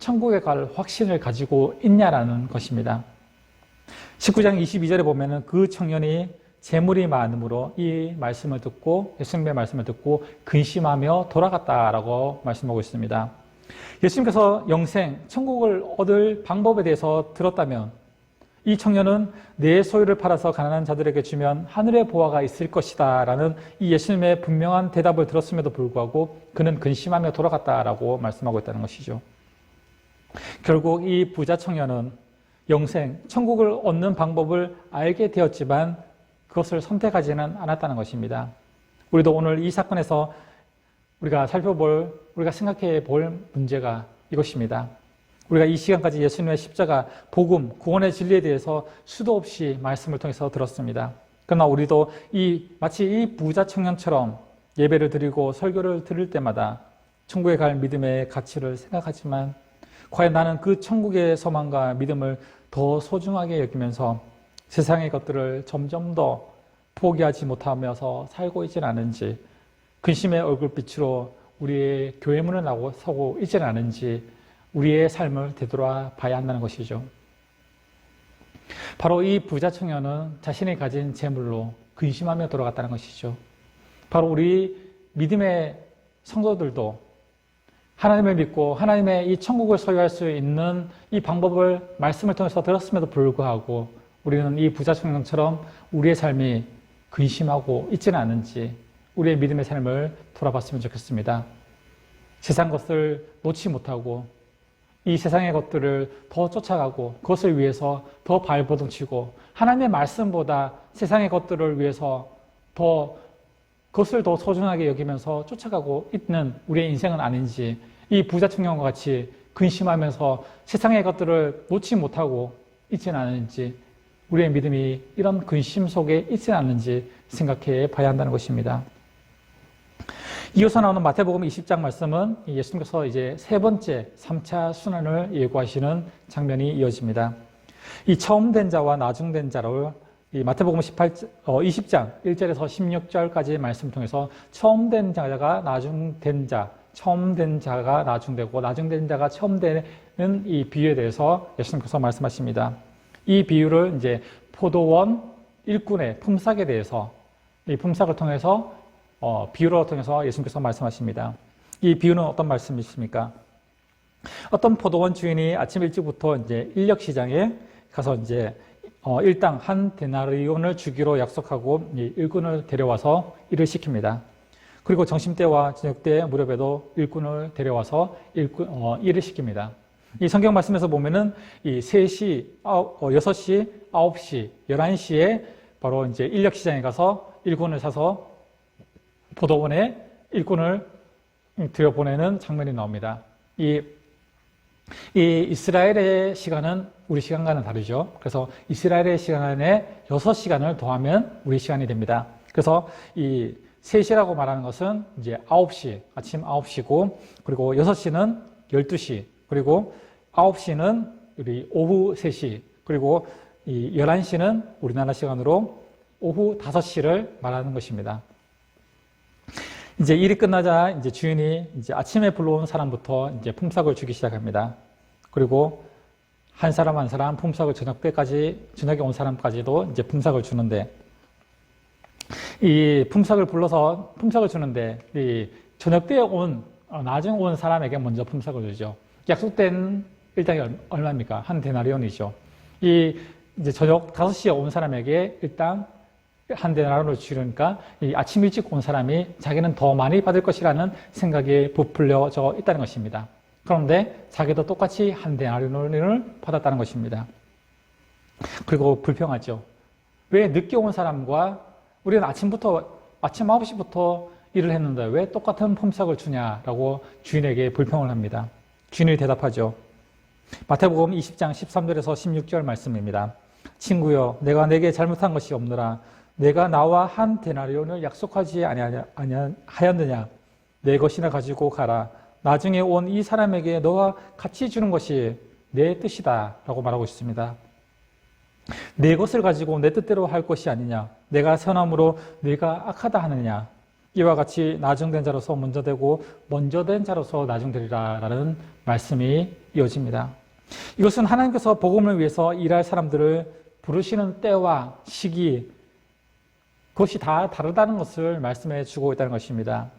천국에 갈 확신을 가지고 있냐라는 것입니다. 19장 22절에 보면은 그 청년이 재물이 많으므로 이 말씀을 듣고 예수님의 말씀을 듣고 근심하며 돌아갔다라고 말씀하고 있습니다. 예수님께서 영생, 천국을 얻을 방법에 대해서 들었다면 이 청년은 내 소유를 팔아서 가난한 자들에게 주면 하늘의 보화가 있을 것이다 라는 이 예수님의 분명한 대답을 들었음에도 불구하고 그는 근심하며 돌아갔다라고 말씀하고 있다는 것이죠. 결국 이 부자 청년은 영생, 천국을 얻는 방법을 알게 되었지만 그것을 선택하지는 않았다는 것입니다. 우리도 오늘 이 사건에서 우리가 생각해 볼 문제가 이것입니다. 우리가 이 시간까지 예수님의 십자가, 복음, 구원의 진리에 대해서 수도 없이 말씀을 통해서 들었습니다. 그러나 우리도 마치 이 부자 청년처럼 예배를 드리고 설교를 들을 때마다 천국에 갈 믿음의 가치를 생각하지만 과연 나는 그 천국의 소망과 믿음을 더 소중하게 여기면서 세상의 것들을 점점 더 포기하지 못하면서 살고 있지는 않은지, 근심의 얼굴빛으로 우리의 교회 문을 서고 있지는 않은지 우리의 삶을 되돌아 봐야 한다는 것이죠. 바로 이 부자 청년은 자신이 가진 재물로 근심하며 돌아갔다는 것이죠. 바로 우리 믿음의 성도들도 하나님을 믿고 하나님의 이 천국을 소유할 수 있는 이 방법을 말씀을 통해서 들었음에도 불구하고 우리는 이 부자 청년처럼 우리의 삶이 근심하고 있지는 않은지 우리의 믿음의 삶을 돌아봤으면 좋겠습니다. 세상 것을 놓지 못하고 이 세상의 것들을 더 쫓아가고 그것을 위해서 더 발버둥치고 하나님의 말씀보다 세상의 것들을 위해서 그것을 더 소중하게 여기면서 쫓아가고 있는 우리의 인생은 아닌지, 이 부자 청년과 같이 근심하면서 세상의 것들을 놓지 못하고 있지는 않은지, 우리의 믿음이 이런 근심 속에 있지는 않는지 생각해 봐야 한다는 것입니다. 이어서 나오는 마태복음 20장 말씀은 예수님께서 이제 세 번째 3차 순환을 예고하시는 장면이 이어집니다. 이 처음 된 자와 나중 된 자를 이 마태복음 20장 1절에서 16절까지의 말씀을 통해서 처음 된 자가 나중 된 자, 처음 된 자가 나중 되고 나중 된 자가 처음 되는 이 비유에 대해서 예수님께서 말씀하십니다. 이 비유를 이제 포도원 일꾼의 품삯에 대해서 이 품삯을 통해서 비유를 통해서 예수님께서 말씀하십니다. 이 비유는 어떤 말씀이십니까? 어떤 포도원 주인이 아침 일찍부터 이제 인력 시장에 가서 이제 일당 한 데나리온을 주기로 약속하고 일꾼을 데려와서 일을 시킵니다. 그리고 점심때와 저녁때 무렵에도 일꾼을 데려와서 일을 시킵니다. 이 성경 말씀에서 보면은 이 3시, 6시, 9시, 11시에 바로 이제 인력 시장에 가서 일꾼을 사서 포도원에 일꾼을 들여보내는 장면이 나옵니다. 이 이스라엘의 시간은 우리 시간과는 다르죠. 그래서 이스라엘의 시간에 6시간을 더하면 우리 시간이 됩니다. 그래서 이 3시라고 말하는 것은 이제 9시, 아침 9시고, 그리고 6시는 12시, 그리고 9시는 우리 오후 3시, 그리고 이 11시는 우리나라 시간으로 오후 5시를 말하는 것입니다. 이제 일이 끝나자 이제 주인이 이제 아침에 불러온 사람부터 이제 품삯을 주기 시작합니다. 그리고 한 사람 한 사람 품삯을 저녁에 온 사람까지도 이제 품삯을 주는데, 이 품삯을 불러서 품삯을 주는데, 이 저녁 때 나중에 온 사람에게 먼저 품삯을 주죠. 약속된 일당이 얼마입니까? 한 데나리온이죠. 이 이제 저녁 5시에 온 사람에게 일당 한 데나리온을 주니까 이 아침 일찍 온 사람이 자기는 더 많이 받을 것이라는 생각이 부풀려져 있다는 것입니다. 그런데 자기도 똑같이 한 데나리온을 받았다는 것입니다. 그리고 불평하죠. 왜 늦게 온 사람과 우리는 아침 9시부터 일을 했는데 왜 똑같은 품삯을 주냐라고 주인에게 불평을 합니다. 주인이 대답하죠. 마태복음 20장 13절에서 16절 말씀입니다. 친구여, 내가 내게 잘못한 것이 없느라 내가 나와 한 데나리온을 약속하지 아니하였느냐? 내 것이나 가지고 가라. 나중에 온 이 사람에게 너와 같이 주는 것이 내 뜻이다 라고 말하고 있습니다. 내 것을 가지고 내 뜻대로 할 것이 아니냐? 내가 선함으로 네가 악하다 하느냐? 이와 같이 나중된 자로서 먼저 되고 먼저 된 자로서 나중되리라 라는 말씀이 이어집니다. 이것은 하나님께서 복음을 위해서 일할 사람들을 부르시는 때와 시기, 그것이 다 다르다는 것을 말씀해 주고 있다는 것입니다.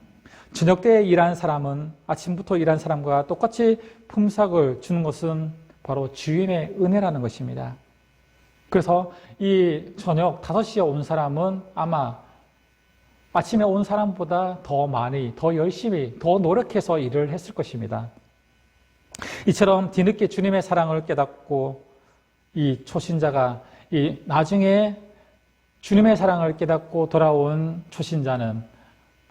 저녁 때 일한 사람은 아침부터 일한 사람과 똑같이 품삯을 주는 것은 바로 주인의 은혜라는 것입니다. 그래서 이 저녁 5시에 온 사람은 아마 아침에 온 사람보다 더 많이, 더 열심히, 더 노력해서 일을 했을 것입니다. 이처럼 뒤늦게 주님의 사랑을 깨닫고 이 초신자가 이 나중에 주님의 사랑을 깨닫고 돌아온 초신자는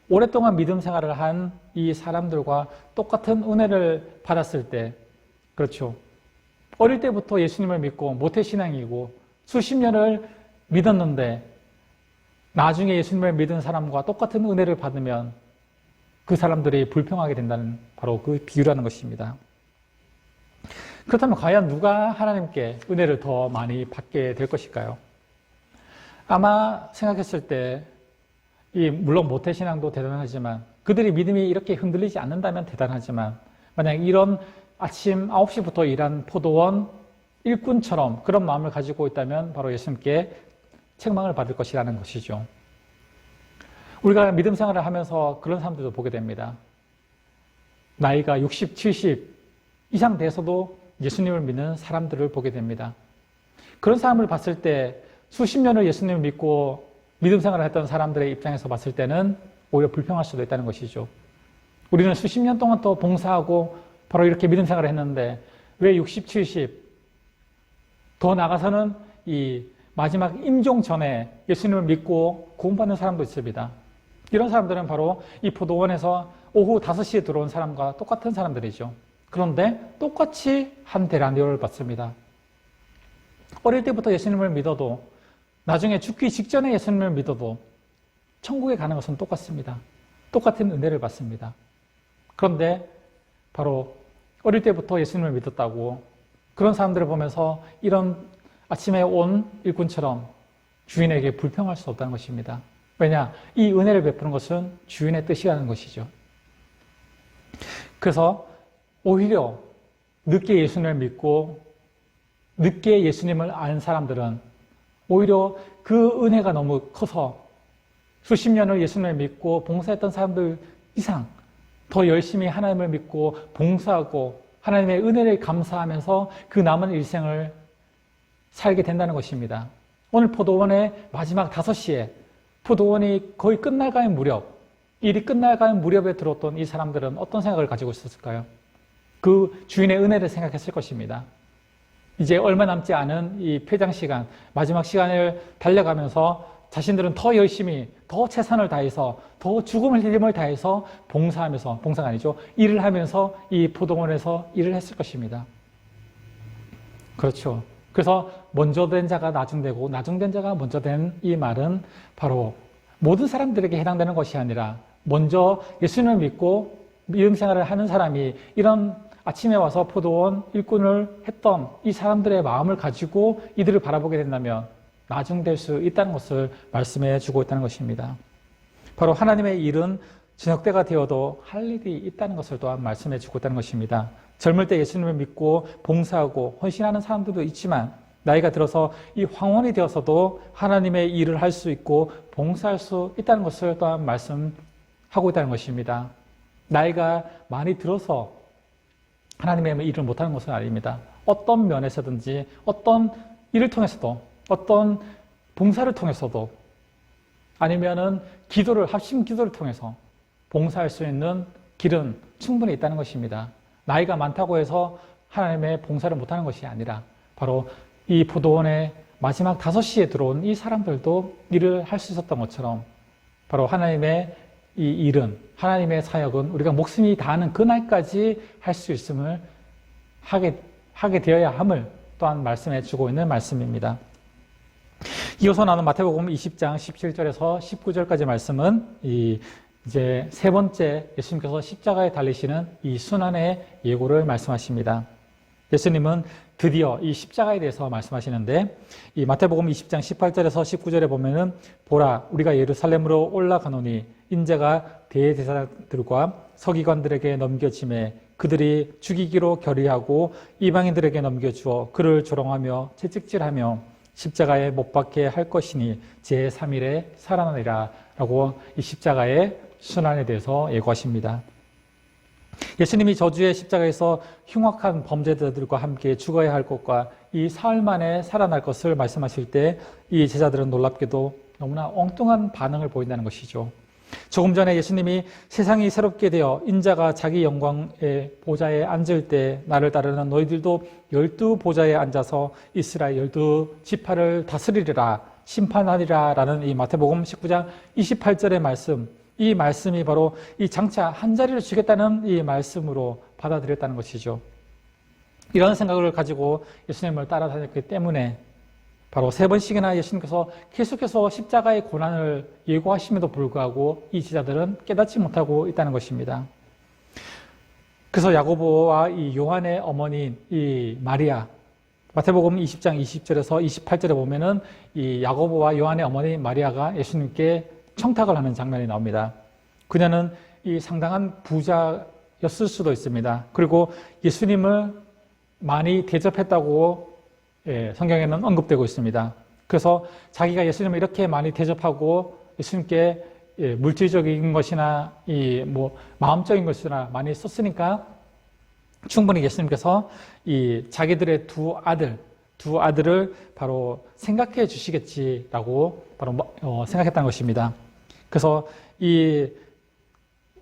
오랫동안 믿음 생활을 한 이 사람들과 똑같은 은혜를 받았을 때, 그렇죠. 어릴 때부터 예수님을 믿고 모태신앙이고 수십 년을 믿었는데 나중에 예수님을 믿은 사람과 똑같은 은혜를 받으면 그 사람들이 불평하게 된다는 바로 그 비유라는 것입니다. 그렇다면 과연 누가 하나님께 은혜를 더 많이 받게 될 것일까요? 아마 생각했을 때 물론 모태신앙도 대단하지만 그들이 믿음이 이렇게 흔들리지 않는다면 대단하지만 만약 이런 아침 9시부터 일한 포도원 일꾼처럼 그런 마음을 가지고 있다면 바로 예수님께 책망을 받을 것이라는 것이죠. 우리가 믿음 생활을 하면서 그런 사람들도 보게 됩니다. 나이가 60, 70 이상 돼서도 예수님을 믿는 사람들을 보게 됩니다. 그런 사람을 봤을 때 수십 년을 예수님을 믿고 믿음 생활을 했던 사람들의 입장에서 봤을 때는 오히려 불평할 수도 있다는 것이죠. 우리는 수십 년 동안 또 봉사하고 바로 이렇게 믿음 생활을 했는데 왜 60, 70 더 나가서는 이 마지막 임종 전에 예수님을 믿고 구원받는 사람도 있습니다. 이런 사람들은 바로 이 포도원에서 오후 5시에 들어온 사람과 똑같은 사람들이죠. 그런데 똑같이 한 데나리온을 받습니다. 어릴 때부터 예수님을 믿어도 나중에 죽기 직전에 예수님을 믿어도 천국에 가는 것은 똑같습니다. 똑같은 은혜를 받습니다. 그런데 바로 어릴 때부터 예수님을 믿었다고 그런 사람들을 보면서 이런 아침에 온 일꾼처럼 주인에게 불평할 수 없다는 것입니다. 왜냐? 이 은혜를 베푸는 것은 주인의 뜻이라는 것이죠. 그래서 오히려 늦게 예수님을 믿고 늦게 예수님을 아는 사람들은 오히려 그 은혜가 너무 커서 수십 년을 예수님을 믿고 봉사했던 사람들 이상 더 열심히 하나님을 믿고 봉사하고 하나님의 은혜를 감사하면서 그 남은 일생을 살게 된다는 것입니다. 오늘 포도원의 마지막 5시에 포도원이 거의 끝날가는 무렵, 일이 끝날가는 무렵에 들어왔던 이 사람들은 어떤 생각을 가지고 있었을까요? 그 주인의 은혜를 생각했을 것입니다. 이제 얼마 남지 않은 이 폐장 시간, 마지막 시간을 달려가면서 자신들은 더 열심히, 더 최선을 다해서, 더 죽음을 힘을 다해서 봉사하면서, 봉사가 아니죠. 일을 하면서 이 포도원에서 일을 했을 것입니다. 그렇죠. 그래서 먼저 된 자가 나중되고 나중된 자가 먼저 된 이 말은 바로 모든 사람들에게 해당되는 것이 아니라 먼저 예수님을 믿고 믿음 생활을 하는 사람이 이런 아침에 와서 포도원 일꾼을 했던 이 사람들의 마음을 가지고 이들을 바라보게 된다면 나중될 수 있다는 것을 말씀해 주고 있다는 것입니다. 바로 하나님의 일은 저녁 때가 되어도 할 일이 있다는 것을 또한 말씀해 주고 있다는 것입니다. 젊을 때 예수님을 믿고 봉사하고 헌신하는 사람들도 있지만 나이가 들어서 이 황혼이 되어서도 하나님의 일을 할 수 있고 봉사할 수 있다는 것을 또한 말씀하고 있다는 것입니다. 나이가 많이 들어서 하나님의 일을 못하는 것은 아닙니다. 어떤 면에서든지 어떤 일을 통해서도 어떤 봉사를 통해서도 아니면은 기도를 합심 기도를 통해서 봉사할 수 있는 길은 충분히 있다는 것입니다. 나이가 많다고 해서 하나님의 봉사를 못하는 것이 아니라 바로 이 포도원의 마지막 5시에 들어온 이 사람들도 일을 할 수 있었던 것처럼 바로 하나님의 이 일은 하나님의 사역은 우리가 목숨이 다하는 그날까지 할 수 있음을 하게 되어야 함을 또한 말씀해 주고 있는 말씀입니다. 이어서 나는 마태복음 20장 17절에서 19절까지 말씀은 이제 세 번째 예수님께서 십자가에 달리시는 이 순환의 예고를 말씀하십니다. 예수님은 드디어 이 십자가에 대해서 말씀하시는데 이 마태복음 20장 18절에서 19절에 보면은 보라 우리가 예루살렘으로 올라가노니 인자가 대제사장들과 서기관들에게 넘겨짐에 그들이 죽이기로 결의하고 이방인들에게 넘겨주어 그를 조롱하며 채찍질하며 십자가에 못 박게 할 것이니 제3일에 살아나리라 라고 이 십자가의 순환에 대해서 예고하십니다. 예수님이 저주의 십자가에서 흉악한 범죄자들과 함께 죽어야 할 것과 이 사흘 만에 살아날 것을 말씀하실 때 이 제자들은 놀랍게도 너무나 엉뚱한 반응을 보인다는 것이죠. 조금 전에 예수님이 세상이 새롭게 되어 인자가 자기 영광의 보좌에 앉을 때 나를 따르는 너희들도 12보좌에 앉아서 이스라엘 12지파를 다스리리라 심판하리라 라는 이 마태복음 19장 28절의 말씀, 이 말씀이 바로 이 장차 한 자리를 주겠다는 이 말씀으로 받아들였다는 것이죠. 이런 생각을 가지고 예수님을 따라다녔기 때문에 바로 3번씩이나 예수님께서 계속해서 십자가의 고난을 예고하심에도 불구하고 이 제자들은 깨닫지 못하고 있다는 것입니다. 그래서 야고보와 이 요한의 어머니인 이 마리아, 마태복음 20장 20절에서 28절에 보면은 이 야고보와 요한의 어머니 마리아가 예수님께 청탁을 하는 장면이 나옵니다. 그녀는 이 상당한 부자였을 수도 있습니다. 그리고 예수님을 많이 대접했다고 성경에는 언급되고 있습니다. 그래서 자기가 예수님을 이렇게 많이 대접하고 예수님께 물질적인 것이나 마음적인 것이나 많이 썼으니까 충분히 예수님께서 이 자기들의 두 아들을 바로 생각해 주시겠지라고 바로 생각했다는 것입니다. 그래서 이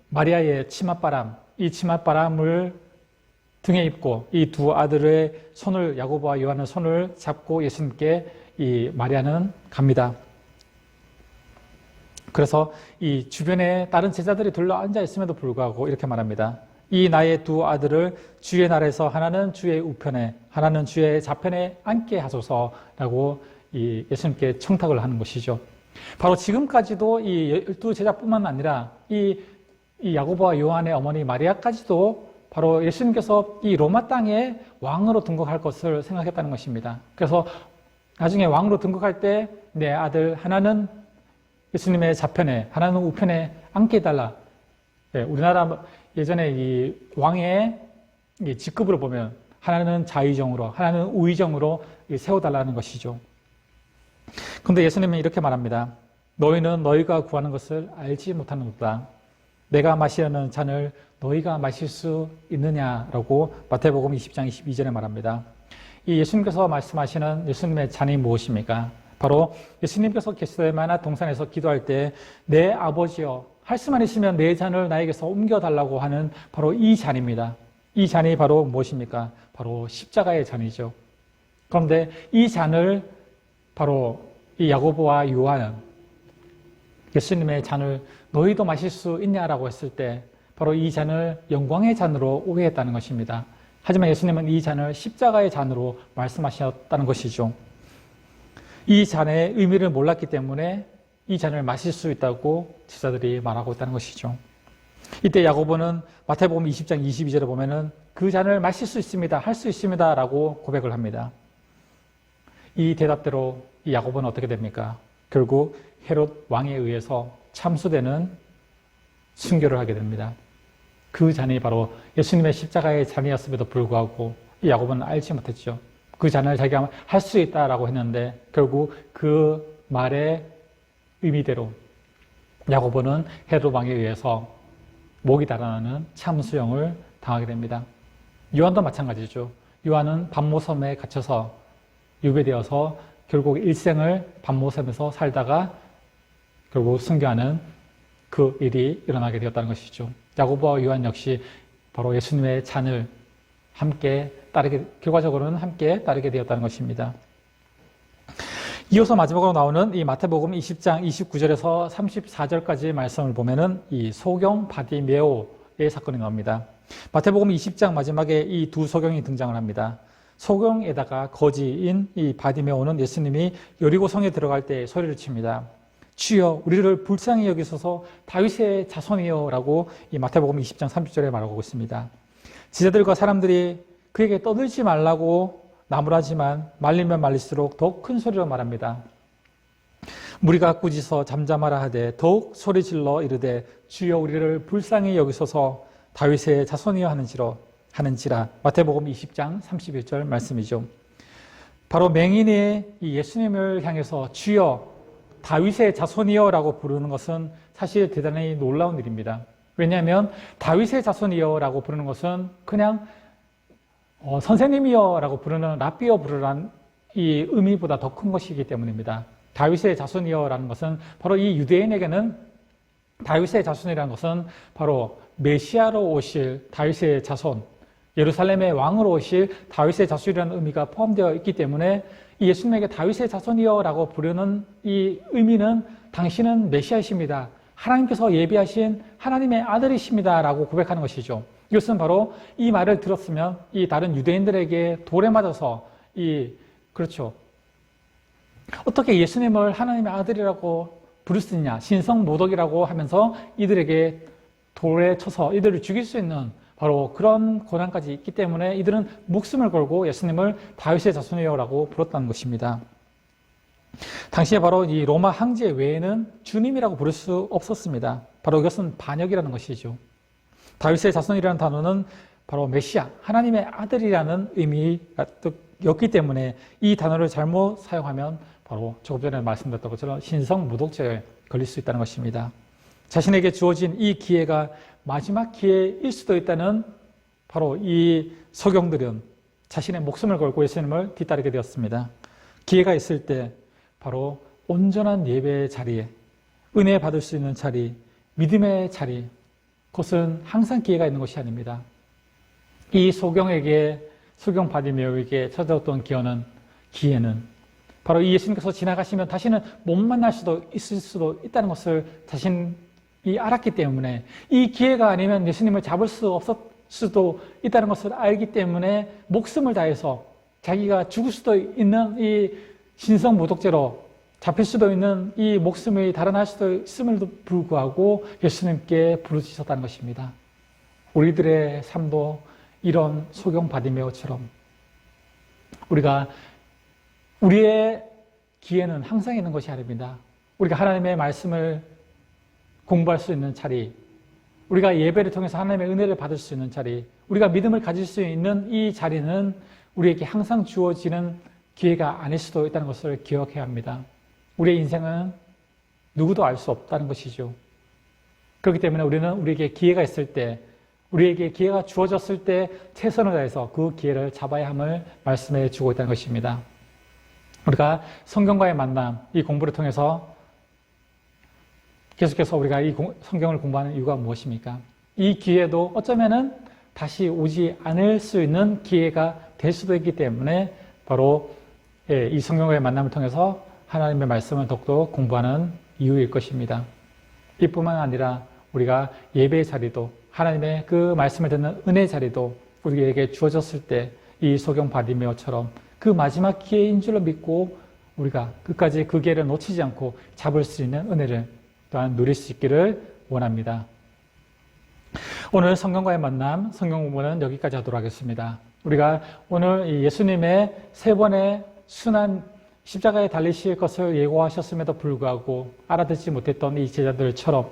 마리아의 치맛바람, 이 치맛바람을 등에 입고 이 두 아들의 손을 야고보와 요한의 손을 잡고 예수님께 이 마리아는 갑니다. 그래서 이 주변에 다른 제자들이 둘러 앉아 있음에도 불구하고 이렇게 말합니다. 이 나의 두 아들을 주의 나라에서 하나는 주의 우편에 하나는 주의 좌편에 앉게 하소서라고 이 예수님께 청탁을 하는 것이죠. 바로 지금까지도 이 12 제자뿐만 아니라 이 이 야고보와 요한의 어머니 마리아까지도 바로 예수님께서 이 로마 땅에 왕으로 등극할 것을 생각했다는 것입니다. 그래서 나중에 왕으로 등극할 때 내 아들 하나는 예수님의 좌편에, 하나는 우편에 앉게 해달라. 네, 우리나라 예전에 이 왕의 이 직급으로 보면 하나는 좌의정으로, 하나는 우의정으로 세워달라는 것이죠. 그런데 예수님은 이렇게 말합니다. 너희는 너희가 구하는 것을 알지 못하는도다. 내가 마시려는 잔을 너희가 마실 수 있느냐라고 마태복음 20장 22절에 말합니다. 이 예수님께서 말씀하시는 예수님의 잔이 무엇입니까? 바로 예수님께서 겟세마네 동산에서 기도할 때 내 아버지여 할 수만 있으면 내 잔을 나에게서 옮겨달라고 하는 바로 이 잔입니다. 이 잔이 바로 무엇입니까? 바로 십자가의 잔이죠. 그런데 이 잔을 바로 이 야고보와 요한은 예수님의 잔을 너희도 마실 수 있냐라고 했을 때 바로 이 잔을 영광의 잔으로 오해했다는 것입니다. 하지만 예수님은 이 잔을 십자가의 잔으로 말씀하셨다는 것이죠. 이 잔의 의미를 몰랐기 때문에 이 잔을 마실 수 있다고 제자들이 말하고 있다는 것이죠. 이때 야고보는 마태복음 20장 22절에 보면은 그 잔을 마실 수 있습니다. 할 수 있습니다. 라고 고백을 합니다. 이 대답대로 이 야고보는 어떻게 됩니까? 결국 헤롯 왕에 의해서 참수되는 순교를 하게 됩니다. 그 잔이 바로 예수님의 십자가의 잔이었음에도 불구하고 이 야고보는 알지 못했죠. 그 잔을 자기가 할 수 있다라고 했는데 결국 그 말의 의미대로 야고보는 헤롯 왕에 의해서 목이 달아나는 참수형을 당하게 됩니다. 요한도 마찬가지죠. 요한은 반모섬에 갇혀서 유배되어서 결국 일생을 반모섬에서 살다가 결국 순교하는 그 일이 일어나게 되었다는 것이죠. 야고보와 요한 역시 바로 예수님의 잔을 함께 따르게, 결과적으로는 함께 따르게 되었다는 것입니다. 이어서 마지막으로 나오는 이 마태복음 20장 29절에서 34절까지 말씀을 보면은 이 소경 바디메오의 사건이 나옵니다. 마태복음 20장 마지막에 이 두 소경이 등장을 합니다. 소경에다가 거지인 이 바디메오는 예수님이 여리고 성에 들어갈 때 소리를 칩니다. 주여 우리를 불쌍히 여기소서 다윗의 자손이여 라고 이 마태복음 20장 30절에 말하고 있습니다. 제자들과 사람들이 그에게 떠들지 말라고 나무라지만 말리면 말릴수록 더욱 큰 소리로 말합니다. 무리가 꾸짖어 잠잠하라 하되 더욱 소리질러 이르되 주여 우리를 불쌍히 여기소서 다윗의 자손이여 하는지라. 마태복음 20장 31절 말씀이죠. 바로 맹인이 이 예수님을 향해서 주여 다윗의 자손이여 라고 부르는 것은 사실 대단히 놀라운 일입니다. 왜냐하면 다윗의 자손이여 라고 부르는 것은 그냥 선생님이여 라고 부르는 랍비여 부르란 이 의미보다 더 큰 것이기 때문입니다. 다윗의 자손이여 라는 것은 바로 이 유대인에게는 다윗의 자손이라는 것은 바로 메시아로 오실 다윗의 자손, 예루살렘의 왕으로 오실 다윗의 자손이라는 의미가 포함되어 있기 때문에 이 예수님에게 다윗의 자손이여 라고 부르는 이 의미는 당신은 메시아이십니다. 하나님께서 예비하신 하나님의 아들이십니다. 라고 고백하는 것이죠. 이것은 바로 이 말을 들었으면 이 다른 유대인들에게 돌에 맞아서 그렇죠. 어떻게 예수님을 하나님의 아들이라고 부를 수 있냐. 신성모독이라고 하면서 이들에게 돌에 쳐서 이들을 죽일 수 있는 바로 그런 고난까지 있기 때문에 이들은 목숨을 걸고 예수님을 다윗의 자손이여라고 불렀다는 것입니다. 당시에 바로 이 로마 황제 외에는 주님이라고 부를 수 없었습니다. 바로 이것은 반역이라는 것이죠. 다윗의 자손이라는 단어는 바로 메시아, 하나님의 아들이라는 의미였기 때문에 이 단어를 잘못 사용하면 바로 조금 전에 말씀드렸던 것처럼 신성모독죄에 걸릴 수 있다는 것입니다. 자신에게 주어진 이 기회가 마지막 기회일 수도 있다는 바로 이 소경들은 자신의 목숨을 걸고 예수님을 뒤따르게 되었습니다. 기회가 있을 때 바로 온전한 예배의 자리에 은혜 받을 수 있는 자리, 믿음의 자리, 그것은 항상 기회가 있는 것이 아닙니다. 이 소경 바디메오에게 찾아왔던 기회는 바로 이 예수님께서 지나가시면 다시는 못 만날 수도 있을 수도 있다는 것을 자신이 알았기 때문에 이 기회가 아니면 예수님을 잡을 수 없을 수도 있다는 것을 알기 때문에 목숨을 다해서 자기가 죽을 수도 있는 이 신성모독죄로 잡힐 수도 있는 이 목숨이 달아날 수도 있음에도 불구하고 예수님께 부르짖었다는 것입니다. 우리들의 삶도 이런 소경 바디메오처럼 우리가 우리의 기회는 항상 있는 것이 아닙니다. 우리가 하나님의 말씀을 공부할 수 있는 자리, 우리가 예배를 통해서 하나님의 은혜를 받을 수 있는 자리, 우리가 믿음을 가질 수 있는 이 자리는 우리에게 항상 주어지는 기회가 아닐 수도 있다는 것을 기억해야 합니다. 우리의 인생은 누구도 알 수 없다는 것이죠. 그렇기 때문에 우리는 우리에게 기회가 있을 때, 우리에게 기회가 주어졌을 때 최선을 다해서 그 기회를 잡아야 함을 말씀해 주고 있다는 것입니다. 우리가 성경과의 만남, 이 공부를 통해서 계속해서 우리가 이 성경을 공부하는 이유가 무엇입니까? 이 기회도 어쩌면은 다시 오지 않을 수 있는 기회가 될 수도 있기 때문에 바로 이 성경과의 만남을 통해서 하나님의 말씀을 더욱더 공부하는 이유일 것입니다. 이뿐만 아니라 우리가 예배의 자리도 하나님의 그 말씀을 듣는 은혜의 자리도 우리에게 주어졌을 때 이 소경 바디메오처럼 그 마지막 기회인 줄로 믿고 우리가 끝까지 그 기회를 놓치지 않고 잡을 수 있는 은혜를 또한 누릴 수 있기를 원합니다. 오늘 성경과의 만남, 성경 공부는 여기까지 하도록 하겠습니다. 우리가 오늘 이 예수님의 세 번의 순환 십자가에 달리실 것을 예고하셨음에도 불구하고 알아듣지 못했던 이 제자들처럼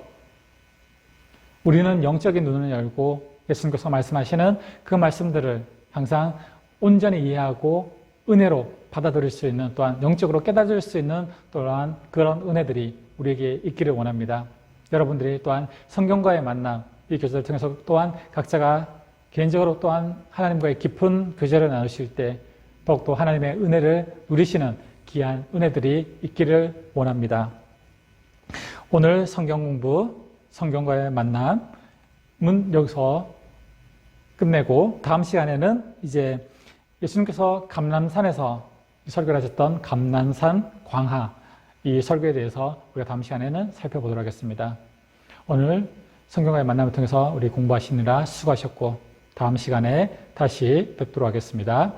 우리는 영적인 눈을 열고 예수님께서 말씀하시는 그 말씀들을 항상 온전히 이해하고 은혜로 받아들일 수 있는, 또한 영적으로 깨달을 수 있는 또한 그런 은혜들이 우리에게 있기를 원합니다. 여러분들이 또한 성경과의 만남, 이 교제를 통해서 또한 각자가 개인적으로 또한 하나님과의 깊은 교제를 나누실 때 더욱더 하나님의 은혜를 누리시는 귀한 은혜들이 있기를 원합니다. 오늘 성경 공부, 성경과의 만남은 여기서 끝내고 다음 시간에는 이제 예수님께서 감람산에서 설교를 하셨던 감람산 광화, 이 설교에 대해서 우리가 다음 시간에는 살펴보도록 하겠습니다. 오늘 성경과의 만남을 통해서 우리 공부하시느라 수고하셨고 다음 시간에 다시 뵙도록 하겠습니다.